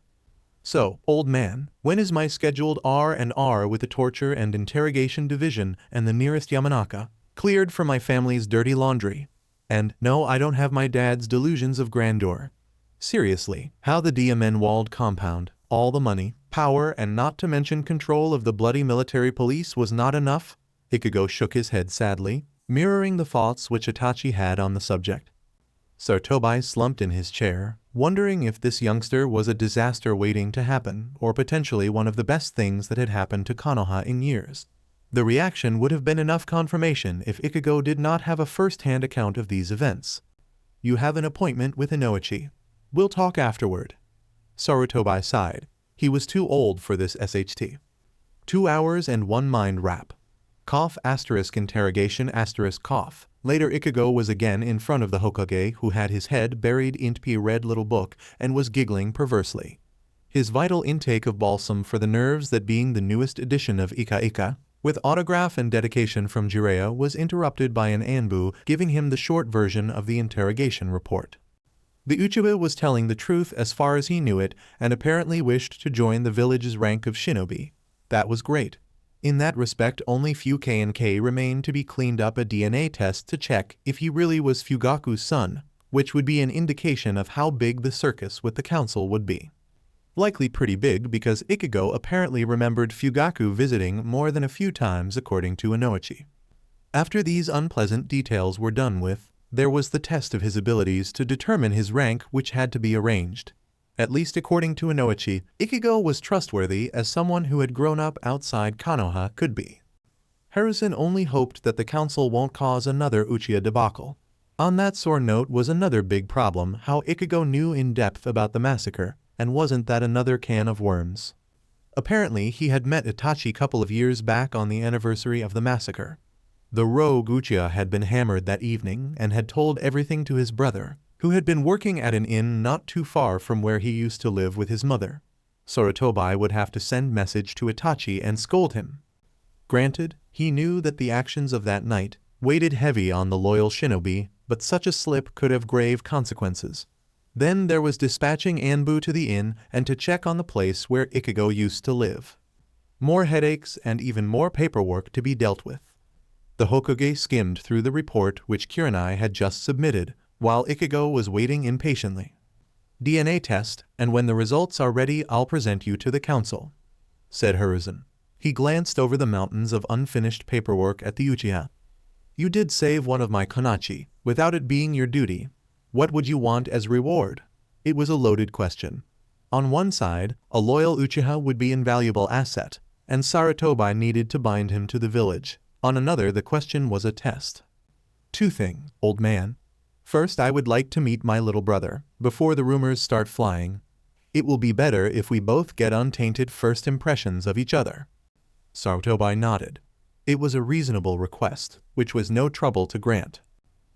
So, old man, when is my scheduled R&R with the torture and interrogation division and the nearest Yamanaka cleared for my family's dirty laundry? And no, I don't have my dad's delusions of grandeur. Seriously, how the DMN walled compound, all the money, power, and not to mention control of the bloody military police was not enough? Ichigo shook his head sadly, mirroring the thoughts which Itachi had on the subject. Sarutobi slumped in his chair, wondering if this youngster was a disaster waiting to happen, or potentially one of the best things that had happened to Konoha in years. The reaction would have been enough confirmation if Ichigo did not have a first-hand account of these events. You have an appointment with Inoichi. We'll talk afterward. Sarutobi sighed. He was too old for this SHT. 2 hours and one mind wrap. Cough * interrogation * cough. Later Ichigo was again in front of the Hokage who had his head buried into a red little book and was giggling perversely. His vital intake of balsam for the nerves, that being the newest edition of Ika Ika, with autograph and dedication from Jiraya, was interrupted by an Anbu giving him the short version of the interrogation report. The Uchiha was telling the truth as far as he knew it and apparently wished to join the village's rank of shinobi. That was great. In that respect, only few K&K remained to be cleaned up, a DNA test to check if he really was Fugaku's son, which would be an indication of how big the circus with the council would be. Likely pretty big, because Ichigo apparently remembered Fugaku visiting more than a few times according to Inoichi. After these unpleasant details were done with, there was the test of his abilities to determine his rank, which had to be arranged. At least according to Inoichi, Ichigo was trustworthy as someone who had grown up outside Konoha could be. Harrison only hoped that the council won't cause another Uchiha debacle. On that sore note was another big problem: how Ichigo knew in depth about the massacre, and wasn't that another can of worms? Apparently he had met Itachi couple of years back on the anniversary of the massacre. The rogue Uchiha had been hammered that evening and had told everything to his brother, who had been working at an inn not too far from where he used to live with his mother. Sarutobi would have to send message to Itachi and scold him. Granted, he knew that the actions of that night weighed heavy on the loyal shinobi, but such a slip could have grave consequences. Then there was dispatching Anbu to the inn and to check on the place where Ichigo used to live. More headaches and even more paperwork to be dealt with. The Hokage skimmed through the report which Kurenai had just submitted, while Ichigo was waiting impatiently. DNA test, and when the results are ready I'll present you to the council, said Hiruzen. He glanced over the mountains of unfinished paperwork at the Uchiha. You did save one of my Konachi, without it being your duty. What would you want as reward? It was a loaded question. On one side, a loyal Uchiha would be an invaluable asset, and Sarutobi needed to bind him to the village. On another, the question was a test. 2 things, old man. First, I would like to meet my little brother, before the rumors start flying. It will be better if we both get untainted first impressions of each other. Sarutobi nodded. It was a reasonable request, which was no trouble to grant.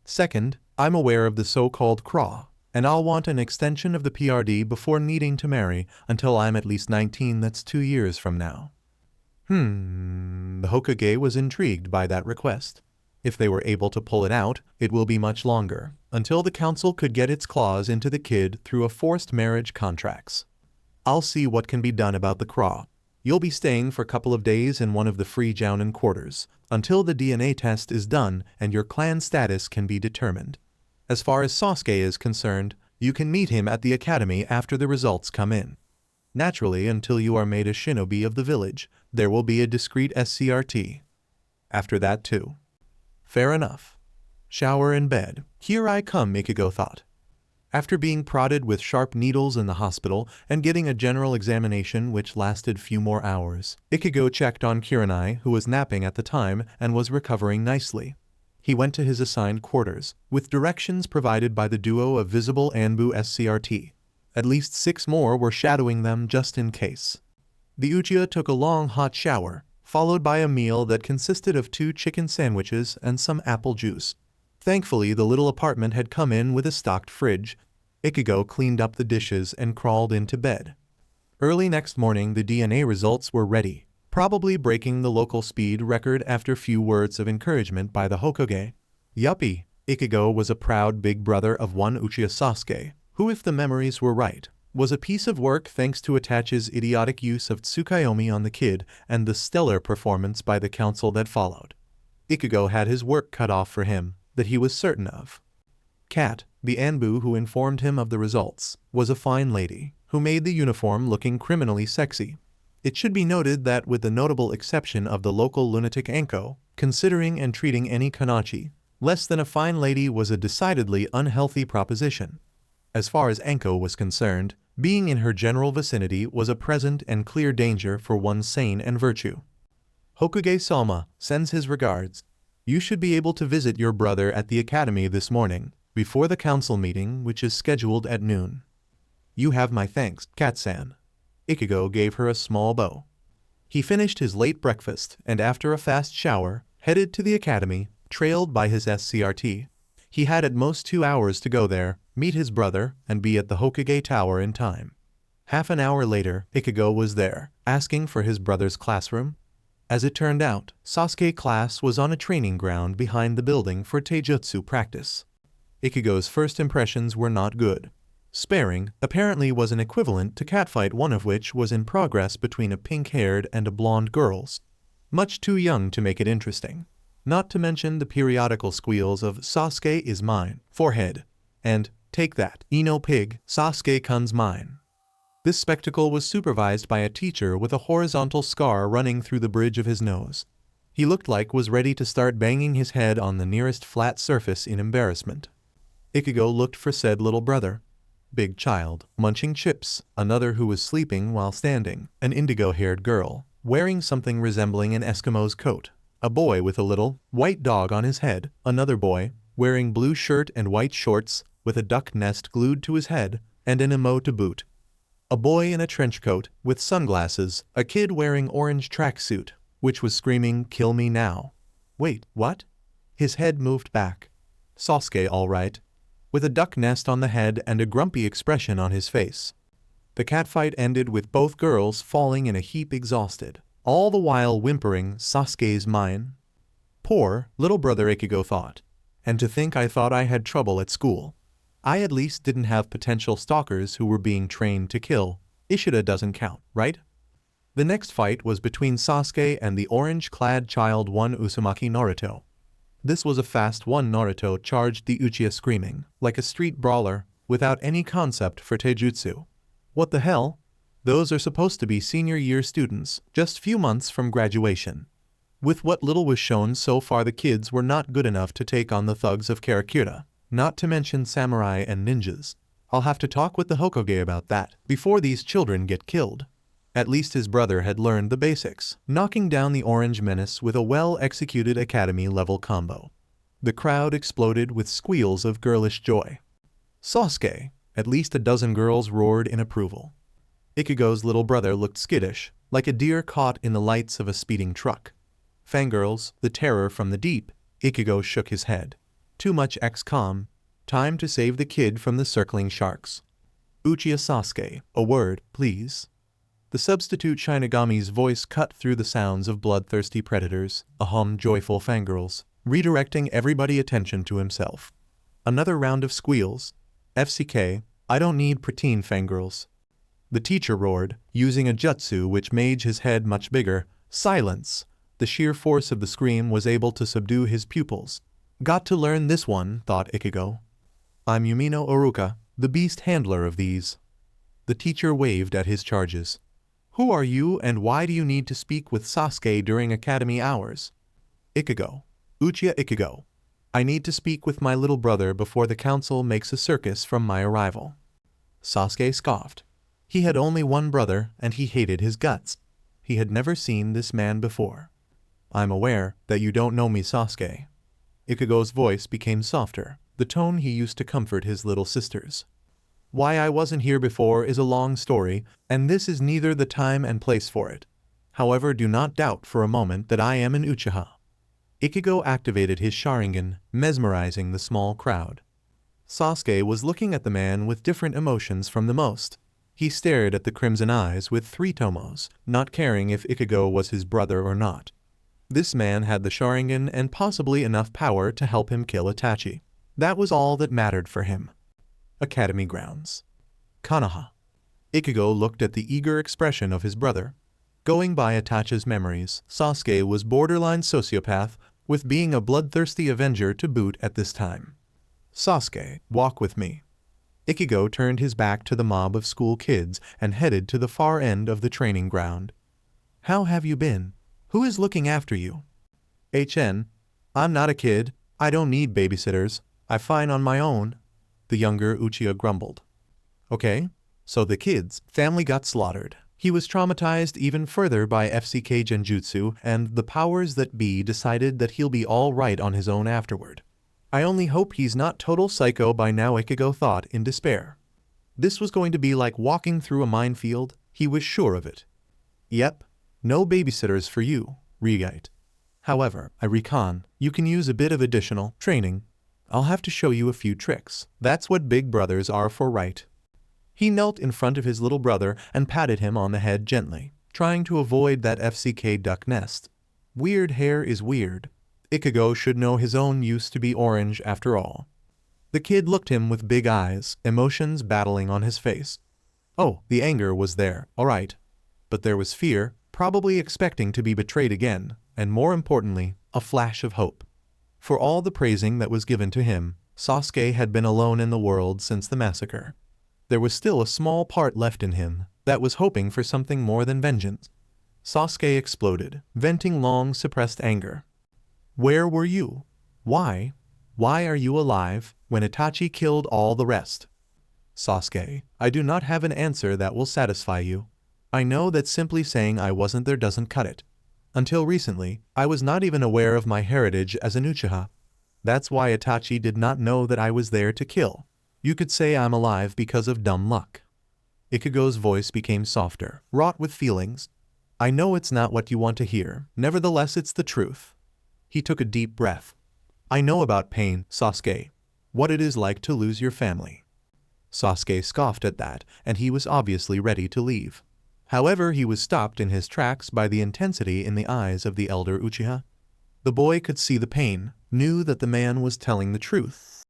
Second, I'm aware of the so-called Kra And I'll want an extension of the PRD before needing to marry until I'm at least 19, that's 2 years from now. The Hokage was intrigued by that request. If they were able to pull it out, it will be much longer, until the council could get its claws into the kid through a forced marriage contracts. I'll see what can be done about the craw. You'll be staying for a couple of days in one of the free jounin quarters, until the DNA test is done and your clan status can be determined. As far as Sasuke is concerned, you can meet him at the academy after the results come in. Naturally, until you are made a shinobi of the village, there will be a discreet SCRT. After that too. Fair enough. Shower in bed. Here I come, Ichigo thought. After being prodded with sharp needles in the hospital and getting a general examination which lasted few more hours, Ichigo checked on Kurenai, who was napping at the time and was recovering nicely. He went to his assigned quarters, with directions provided by the duo of visible Anbu SCRT. At least 6 more were shadowing them just in case. The Uchiha took a long hot shower, followed by a meal that consisted of 2 chicken sandwiches and some apple juice. Thankfully, the little apartment had come in with a stocked fridge. Ichigo cleaned up the dishes and crawled into bed. Early next morning, the DNA results were ready, probably breaking the local speed record after few words of encouragement by the Hokage. Yuppie, Ichigo was a proud big brother of one Uchiha Sasuke, who, if the memories were right, was a piece of work thanks to Itachi's idiotic use of Tsukuyomi on the kid and the stellar performance by the council that followed. Ichigo had his work cut off for him, that he was certain of. Kat, the Anbu who informed him of the results, was a fine lady, who made the uniform looking criminally sexy. It should be noted that with the notable exception of the local lunatic Anko, considering and treating any Kanachi, less than a fine lady was a decidedly unhealthy proposition. As far as Anko was concerned, being in her general vicinity was a present and clear danger for one's sane and virtue. Hokage Salma sends his regards. You should be able to visit your brother at the academy this morning, before the council meeting which is scheduled at noon. You have my thanks, Kat-san. Ichigo gave her a small bow. He finished his late breakfast and after a fast shower, headed to the academy, trailed by his SCRT. He had at most 2 hours to go there, meet his brother, and be at the Hokage Tower in time. Half an hour later, Ichigo was there, asking for his brother's classroom. As it turned out, Sasuke class was on a training ground behind the building for taijutsu practice. Ichigo's first impressions were not good. Sparring apparently was an equivalent to catfight, one of which was in progress between a pink-haired and a blonde girls. Much too young to make it interesting. Not to mention the periodical squeals of Sasuke is mine, forehead, and take that, Ino pig, Sasuke-kun's mine. This spectacle was supervised by a teacher with a horizontal scar running through the bridge of his nose. He looked like was ready to start banging his head on the nearest flat surface in embarrassment. Ichigo looked for said little brother. Big child, munching chips, another who was sleeping while standing, an indigo-haired girl, wearing something resembling an Eskimo's coat, a boy with a little, white dog on his head, another boy, wearing blue shirt and white shorts, with a duck nest glued to his head, and an emo to boot. A boy in a trench coat, with sunglasses, a kid wearing orange tracksuit, which was screaming, "Kill me now." Wait, what? His head moved back. Sasuke, all right. With a duck nest on the head and a grumpy expression on his face. The catfight ended with both girls falling in a heap exhausted, all the while whimpering, "Sasuke's mine." Poor, little brother, Ichigo thought. And to think I thought I had trouble at school. I at least didn't have potential stalkers who were being trained to kill. Ishida doesn't count, right? The next fight was between Sasuke and the orange-clad child one Uzumaki Naruto. This was a fast one. Naruto charged the Uchiha screaming, like a street brawler, without any concept for taijutsu. What the hell? Those are supposed to be senior year students, just few months from graduation. With what little was shown so far, the kids were not good enough to take on the thugs of Karakura, not to mention samurai and ninjas. I'll have to talk with the Hokage about that, before these children get killed. At least his brother had learned the basics, knocking down the orange menace with a well-executed academy-level combo. The crowd exploded with squeals of girlish joy. Sasuke! At least a dozen girls roared in approval. Ichigo's little brother looked skittish, like a deer caught in the lights of a speeding truck. Fangirls, the terror from the deep, Ichigo shook his head. Too much XCOM. Time to save the kid from the circling sharks. Uchiha Sasuke, a word, please. The substitute Shinigami's voice cut through the sounds of bloodthirsty predators, joyful fangirls, redirecting everybody's attention to himself. Another round of squeals. FCK, I don't need preteen fangirls. The teacher roared, using a jutsu which made his head much bigger. Silence. The sheer force of the scream was able to subdue his pupils. Got to learn this one, thought Ichigo. I'm Yumino Uruka, the beast handler of these. The teacher waved at his charges. Who are you and why do you need to speak with Sasuke during academy hours? Ichigo. Uchiha Ichigo. I need to speak with my little brother before the council makes a circus from my arrival. Sasuke scoffed. He had only one brother and he hated his guts. He had never seen this man before. I'm aware that you don't know me, Sasuke. Ichigo's voice became softer, the tone he used to comfort his little sisters. Why I wasn't here before is a long story, and this is neither the time and place for it. However, do not doubt for a moment that I am an Uchiha. Ichigo activated his Sharingan, mesmerizing the small crowd. Sasuke was looking at the man with different emotions from the most. He stared at the crimson eyes with 3 tomos, not caring if Ichigo was his brother or not. This man had the Sharingan and possibly enough power to help him kill Itachi. That was all that mattered for him. Academy grounds. Konoha. Ichigo looked at the eager expression of his brother. Going by Itachi's memories, Sasuke was borderline sociopath, with being a bloodthirsty avenger to boot at this time. Sasuke, walk with me. Ichigo turned his back to the mob of school kids and headed to the far end of the training ground. How have you been? Who is looking after you? I'm not a kid. I don't need babysitters. I'm fine on my own. The younger Uchiha grumbled. Okay, so the kid's family got slaughtered. He was traumatized even further by FCK Genjutsu, and the powers that be decided that he'll be all right on his own afterward. I only hope he's not total psycho by now, Ichigo thought in despair. This was going to be like walking through a minefield, he was sure of it. Yep, no babysitters for you, Rigite. However, I reckon you can use a bit of additional training. I'll have to show you a few tricks. That's what big brothers are for, right? He knelt in front of his little brother and patted him on the head gently, trying to avoid that FCK duck nest. Weird hair is weird. Ichigo should know his own used to be orange after all. The kid looked him with big eyes, emotions battling on his face. Oh, the anger was there, all right. But there was fear, probably expecting to be betrayed again, and more importantly, a flash of hope. For all the praising that was given to him, Sasuke had been alone in the world since the massacre. There was still a small part left in him that was hoping for something more than vengeance. Sasuke exploded, venting long suppressed anger. Where were you? Why? Why are you alive when Itachi killed all the rest? Sasuke, I do not have an answer that will satisfy you. I know that simply saying I wasn't there doesn't cut it. Until recently, I was not even aware of my heritage as an Uchiha. That's why Itachi did not know that I was there to kill. You could say I'm alive because of dumb luck. Ichigo's voice became softer, wrought with feelings. I know it's not what you want to hear, nevertheless it's the truth. He took a deep breath. I know about pain, Sasuke. What it is like to lose your family. Sasuke scoffed at that, and he was obviously ready to leave. However, he was stopped in his tracks by the intensity in the eyes of the elder Uchiha. The boy could see the pain, knew that the man was telling the truth.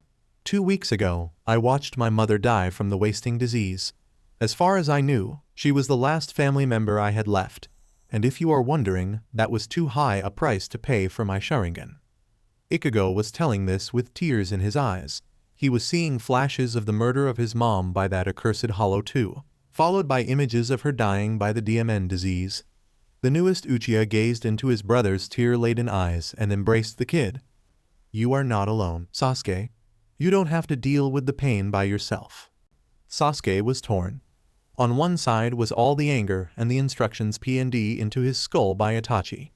2 weeks ago, I watched my mother die from the wasting disease. As far as I knew, she was the last family member I had left, and if you are wondering, that was too high a price to pay for my Sharingan. Ichigo was telling this with tears in his eyes. He was seeing flashes of the murder of his mom by that accursed Hollow too, followed by images of her dying by the DMN disease. The newest Uchiha gazed into his brother's tear-laden eyes and embraced the kid. You are not alone, Sasuke. You don't have to deal with the pain by yourself. Sasuke was torn. On one side was all the anger and the instructions P&D into his skull by Itachi.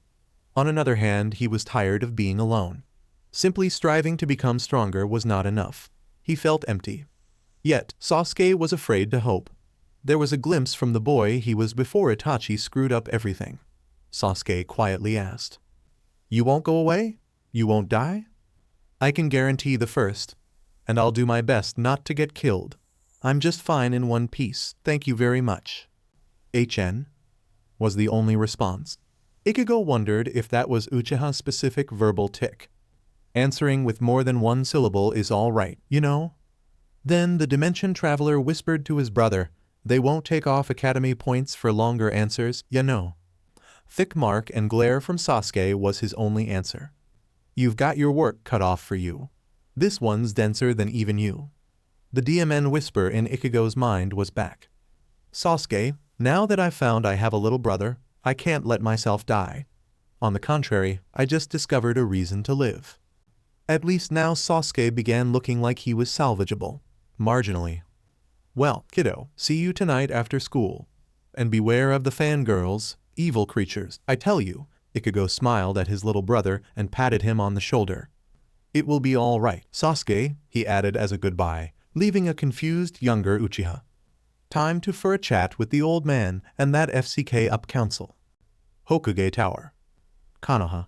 On another hand, he was tired of being alone. Simply striving to become stronger was not enough. He felt empty. Yet, Sasuke was afraid to hope. There was a glimpse from the boy he was before Itachi screwed up everything. Sasuke quietly asked. You won't go away? You won't die? I can guarantee the first. and I'll do my best not to get killed. I'm just fine in one piece, thank you very much. HN? Was the only response. Ichigo wondered if that was Uchiha's specific verbal tic. Answering with more than one syllable is all right, you know? Then the Dimension Traveler whispered to his brother, they won't take off Academy points for longer answers, you know. Thick mark and glare from Sasuke was his only answer. You've got your work cut off for you. This one's denser than even you. The DMN whisper in Ichigo's mind was back. Sasuke, now that I've found I have a little brother, I can't let myself die. On the contrary, I just discovered a reason to live. At least now Sasuke began looking like he was salvageable. Marginally. Well, kiddo, see you tonight after school. And beware of the fangirls, evil creatures, I tell you. Ichigo smiled at his little brother and patted him on the shoulder. It will be all right, Sasuke, he added as a goodbye, leaving a confused younger Uchiha. Time for a chat with the old man and that FCK up council. Hokage Tower. Konoha.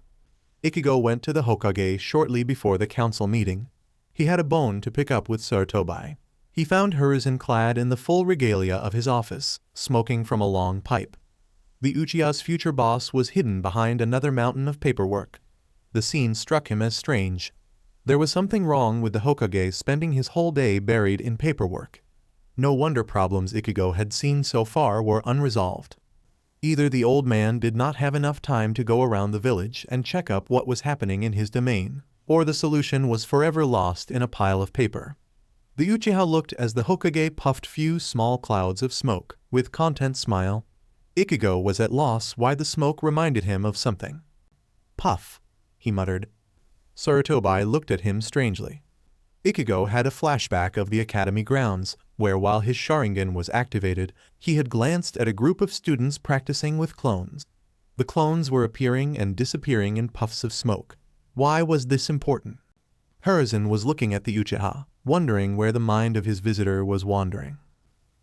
Ichigo went to the Hokage shortly before the council meeting. He had a bone to pick up with Sarutobi. He found Hiruzen clad in the full regalia of his office, smoking from a long pipe. The Uchiha's future boss was hidden behind another mountain of paperwork. The scene struck him as strange. There was something wrong with the Hokage spending his whole day buried in paperwork. No wonder problems Ichigo had seen so far were unresolved. Either the old man did not have enough time to go around the village and check up what was happening in his domain, or the solution was forever lost in a pile of paper. The Uchiha looked as the Hokage puffed few small clouds of smoke, with content smile. Ichigo was at loss why the smoke reminded him of something. Puff, he muttered. Sarutobi looked at him strangely. Ichigo had a flashback of the academy grounds, where while his Sharingan was activated, he had glanced at a group of students practicing with clones. The clones were appearing and disappearing in puffs of smoke. Why was this important? Hiruzen was looking at the Uchiha, wondering where the mind of his visitor was wandering.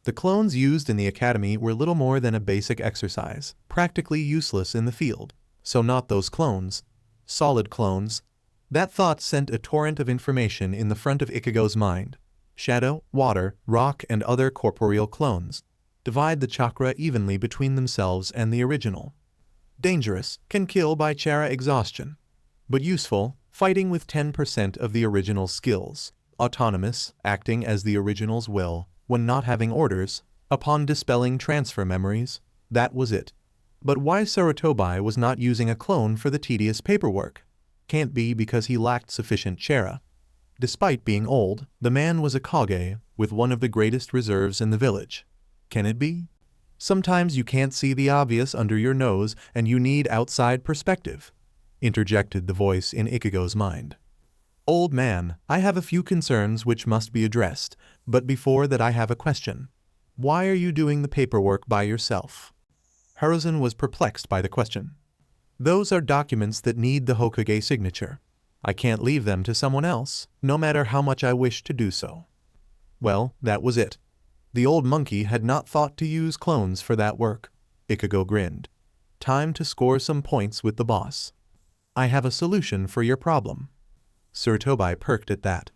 The clones used in the academy were little more than a basic exercise, practically useless in the field. So not those clones. Solid clones. That thought sent a torrent of information in the front of Ichigo's mind. Shadow, water, rock, and other corporeal clones. Divide the chakra evenly between themselves and the original. Dangerous, can kill by chakra exhaustion. But useful, fighting with 10% of the original skills. Autonomous, acting as the original's will, when not having orders, upon dispelling transfer memories. That was it. But why Sarutobi was not using a clone for the tedious paperwork? Can't be because he lacked sufficient chakra. Despite being old, the man was a Kage, with one of the greatest reserves in the village. Can it be? Sometimes you can't see the obvious under your nose and you need outside perspective, interjected the voice in Ichigo's mind. Old man, I have a few concerns which must be addressed, but before that I have a question. Why are you doing the paperwork by yourself? Hiruzen was perplexed by the question. Those are documents that need the Hokage signature. I can't leave them to someone else, no matter how much I wish to do so. Well, that was it. The old monkey had not thought to use clones for that work. Ichigo grinned. Time to score some points with the boss. I have a solution for your problem. Sarutobi perked at that.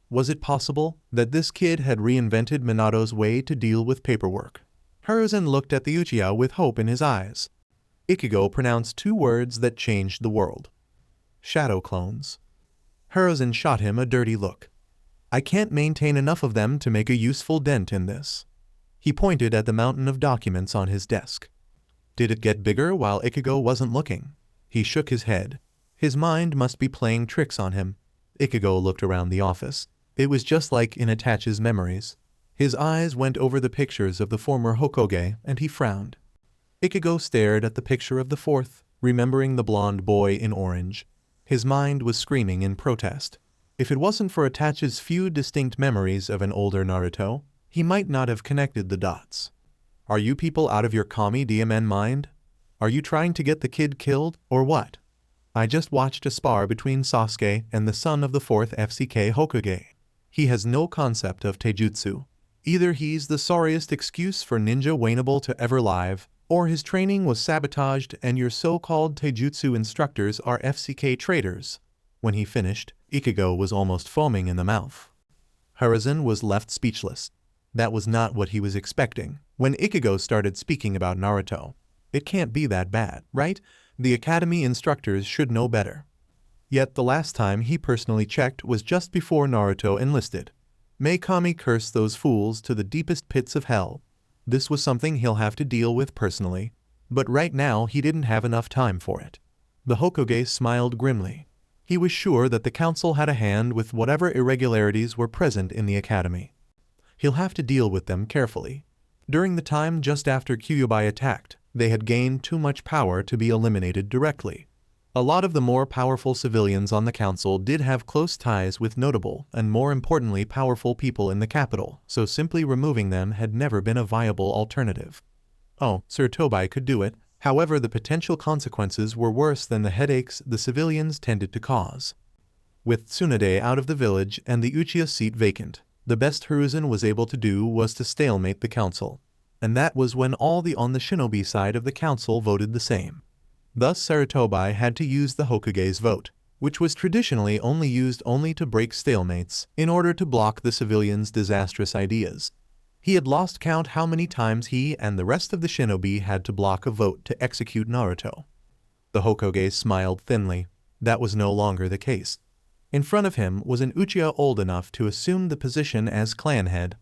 Was it possible that this kid had reinvented Minato's way to deal with paperwork? Hiruzen looked at the Uchiha with hope in his eyes. Ichigo pronounced two words that changed the world. Shadow clones. Hiruzen shot him a dirty look. I can't maintain enough of them to make a useful dent in this. He pointed at the mountain of documents on his desk. Did it get bigger while Ichigo wasn't looking? He shook his head. His mind must be playing tricks on him. Ichigo looked around the office. It was just like in Itachi's memories. His eyes went over the pictures of the former Hokage and he frowned. Ichigo stared at the picture of the fourth, remembering the blonde boy in orange. His mind was screaming in protest. If it wasn't for Itachi's few distinct memories of an older Naruto, he might not have connected the dots. Are you people out of your commie DMN mind? Are you trying to get the kid killed, or what? I just watched a spar between Sasuke and the son of the fourth FCK Hokage. He has no concept of taijutsu. Either he's the sorriest excuse for ninja Wainable to ever live, or his training was sabotaged and your so-called taijutsu instructors are FCK traitors. When he finished, Ichigo was almost foaming in the mouth. Hiruzen was left speechless. That was not what he was expecting. When Ichigo started speaking about Naruto, it can't be that bad, right? The academy instructors should know better. Yet the last time he personally checked was just before Naruto enlisted. May Kami curse those fools to the deepest pits of hell. This was something he'll have to deal with personally, but right now he didn't have enough time for it. The Hokage smiled grimly. He was sure that the council had a hand with whatever irregularities were present in the academy. He'll have to deal with them carefully. During the time just after Kyuubi attacked, they had gained too much power to be eliminated directly. A lot of the more powerful civilians on the council did have close ties with notable and more importantly powerful people in the capital, so simply removing them had never been a viable alternative. Oh, Sir Tobai could do it, however the potential consequences were worse than the headaches the civilians tended to cause. With Tsunade out of the village and the Uchiha seat vacant, the best Hiruzen was able to do was to stalemate the council. And that was when all on the shinobi side of the council voted the same. Thus Sarutobi had to use the Hokage's vote, which was traditionally only used to break stalemates, in order to block the civilians' disastrous ideas. He had lost count how many times he and the rest of the shinobi had to block a vote to execute Naruto. The Hokage smiled thinly. That was no longer the case. In front of him was an Uchiha old enough to assume the position as clan head.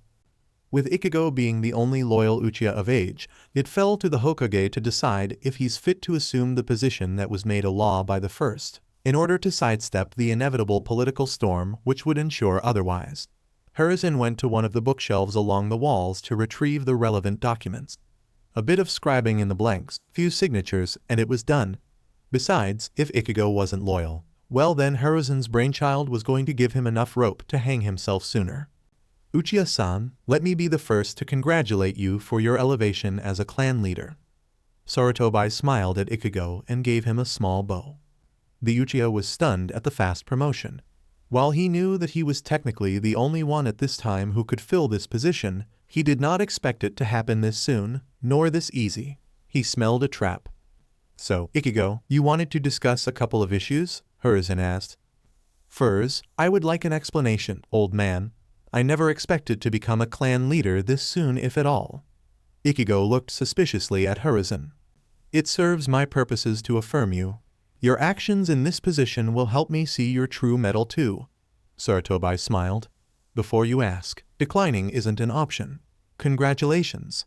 With Ichigo being the only loyal Uchiha of age, it fell to the Hokage to decide if he's fit to assume the position that was made a law by the first, in order to sidestep the inevitable political storm which would ensure otherwise. Hiruzen went to one of the bookshelves along the walls to retrieve the relevant documents. A bit of scribing in the blanks, few signatures, and it was done. Besides, if Ichigo wasn't loyal, well then Hiruzen's brainchild was going to give him enough rope to hang himself sooner. Uchiha-san, let me be the first to congratulate you for your elevation as a clan leader. Sarutobi smiled at Ichigo and gave him a small bow. The Uchiha was stunned at the fast promotion. While he knew that he was technically the only one at this time who could fill this position, he did not expect it to happen this soon, nor this easy. He smelled a trap. So, Ichigo, you wanted to discuss a couple of issues? Hiruzen asked. First, I would like an explanation, old man. I never expected to become a clan leader this soon if at all. Ichigo looked suspiciously at Hiruzen. It serves my purposes to affirm you. Your actions in this position will help me see your true mettle too. Sarutobi smiled. Before you ask, declining isn't an option. Congratulations.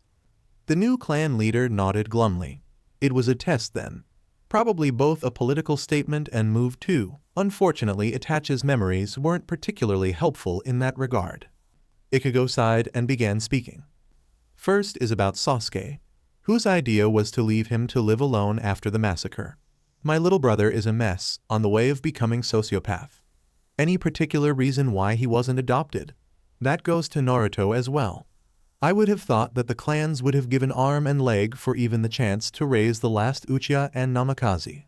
The new clan leader nodded glumly. It was a test then. Probably both a political statement and move too. Unfortunately, Itachi's memories weren't particularly helpful in that regard. Ichigo sighed and began speaking. First is about Sasuke, whose idea was to leave him to live alone after the massacre. My little brother is a mess, on the way of becoming sociopath. Any particular reason why he wasn't adopted? That goes to Naruto as well. I would have thought that the clans would have given arm and leg for even the chance to raise the last Uchiha and Namikaze.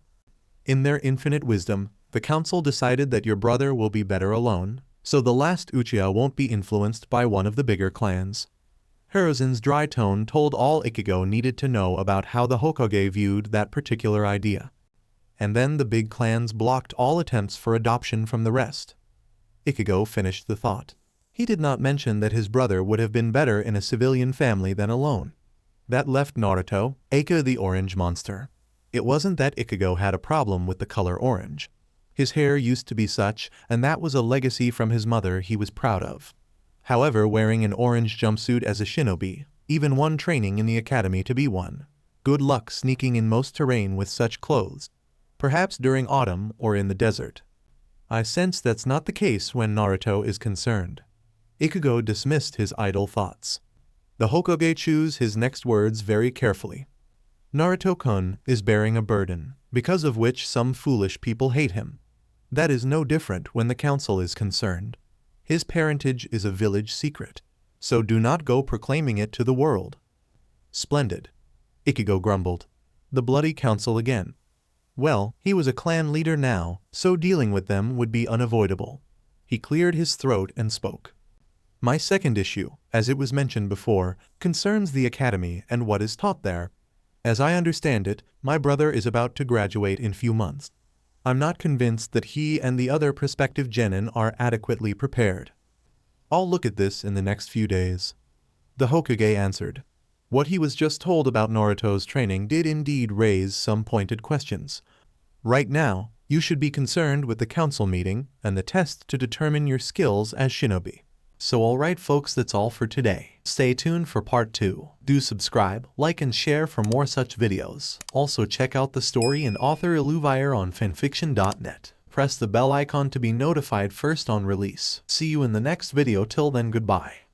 In their infinite wisdom, the council decided that your brother will be better alone, so the last Uchiha won't be influenced by one of the bigger clans. Hiruzen's dry tone told all Ichigo needed to know about how the Hokage viewed that particular idea. And then the big clans blocked all attempts for adoption from the rest. Ichigo finished the thought. He did not mention that his brother would have been better in a civilian family than alone. That left Naruto, aka the orange monster. It wasn't that Ichigo had a problem with the color orange. His hair used to be such, and that was a legacy from his mother he was proud of. However, wearing an orange jumpsuit as a shinobi, even one training in the academy to be one. Good luck sneaking in most terrain with such clothes. Perhaps during autumn or in the desert. I sense that's not the case when Naruto is concerned. Ichigo dismissed his idle thoughts. The Hokage chose his next words very carefully. Naruto-kun is bearing a burden, because of which some foolish people hate him. That is no different when the council is concerned. His parentage is a village secret, so do not go proclaiming it to the world. Splendid. Ichigo grumbled. The bloody council again. Well, he was a clan leader now, so dealing with them would be unavoidable. He cleared his throat and spoke. My second issue, as it was mentioned before, concerns the academy and what is taught there. As I understand it, my brother is about to graduate in few months. I'm not convinced that he and the other prospective genin are adequately prepared. I'll look at this in the next few days. The Hokage answered. What he was just told about Naruto's training did indeed raise some pointed questions. Right now, you should be concerned with the council meeting and the test to determine your skills as shinobi. So alright folks, that's all for today. Stay tuned for part 2. Do subscribe, like and share for more such videos. Also check out the story and author Illuviar on FANFICTIONnet. Press the bell icon to be notified first on release. See you in the next video. Till then, goodbye.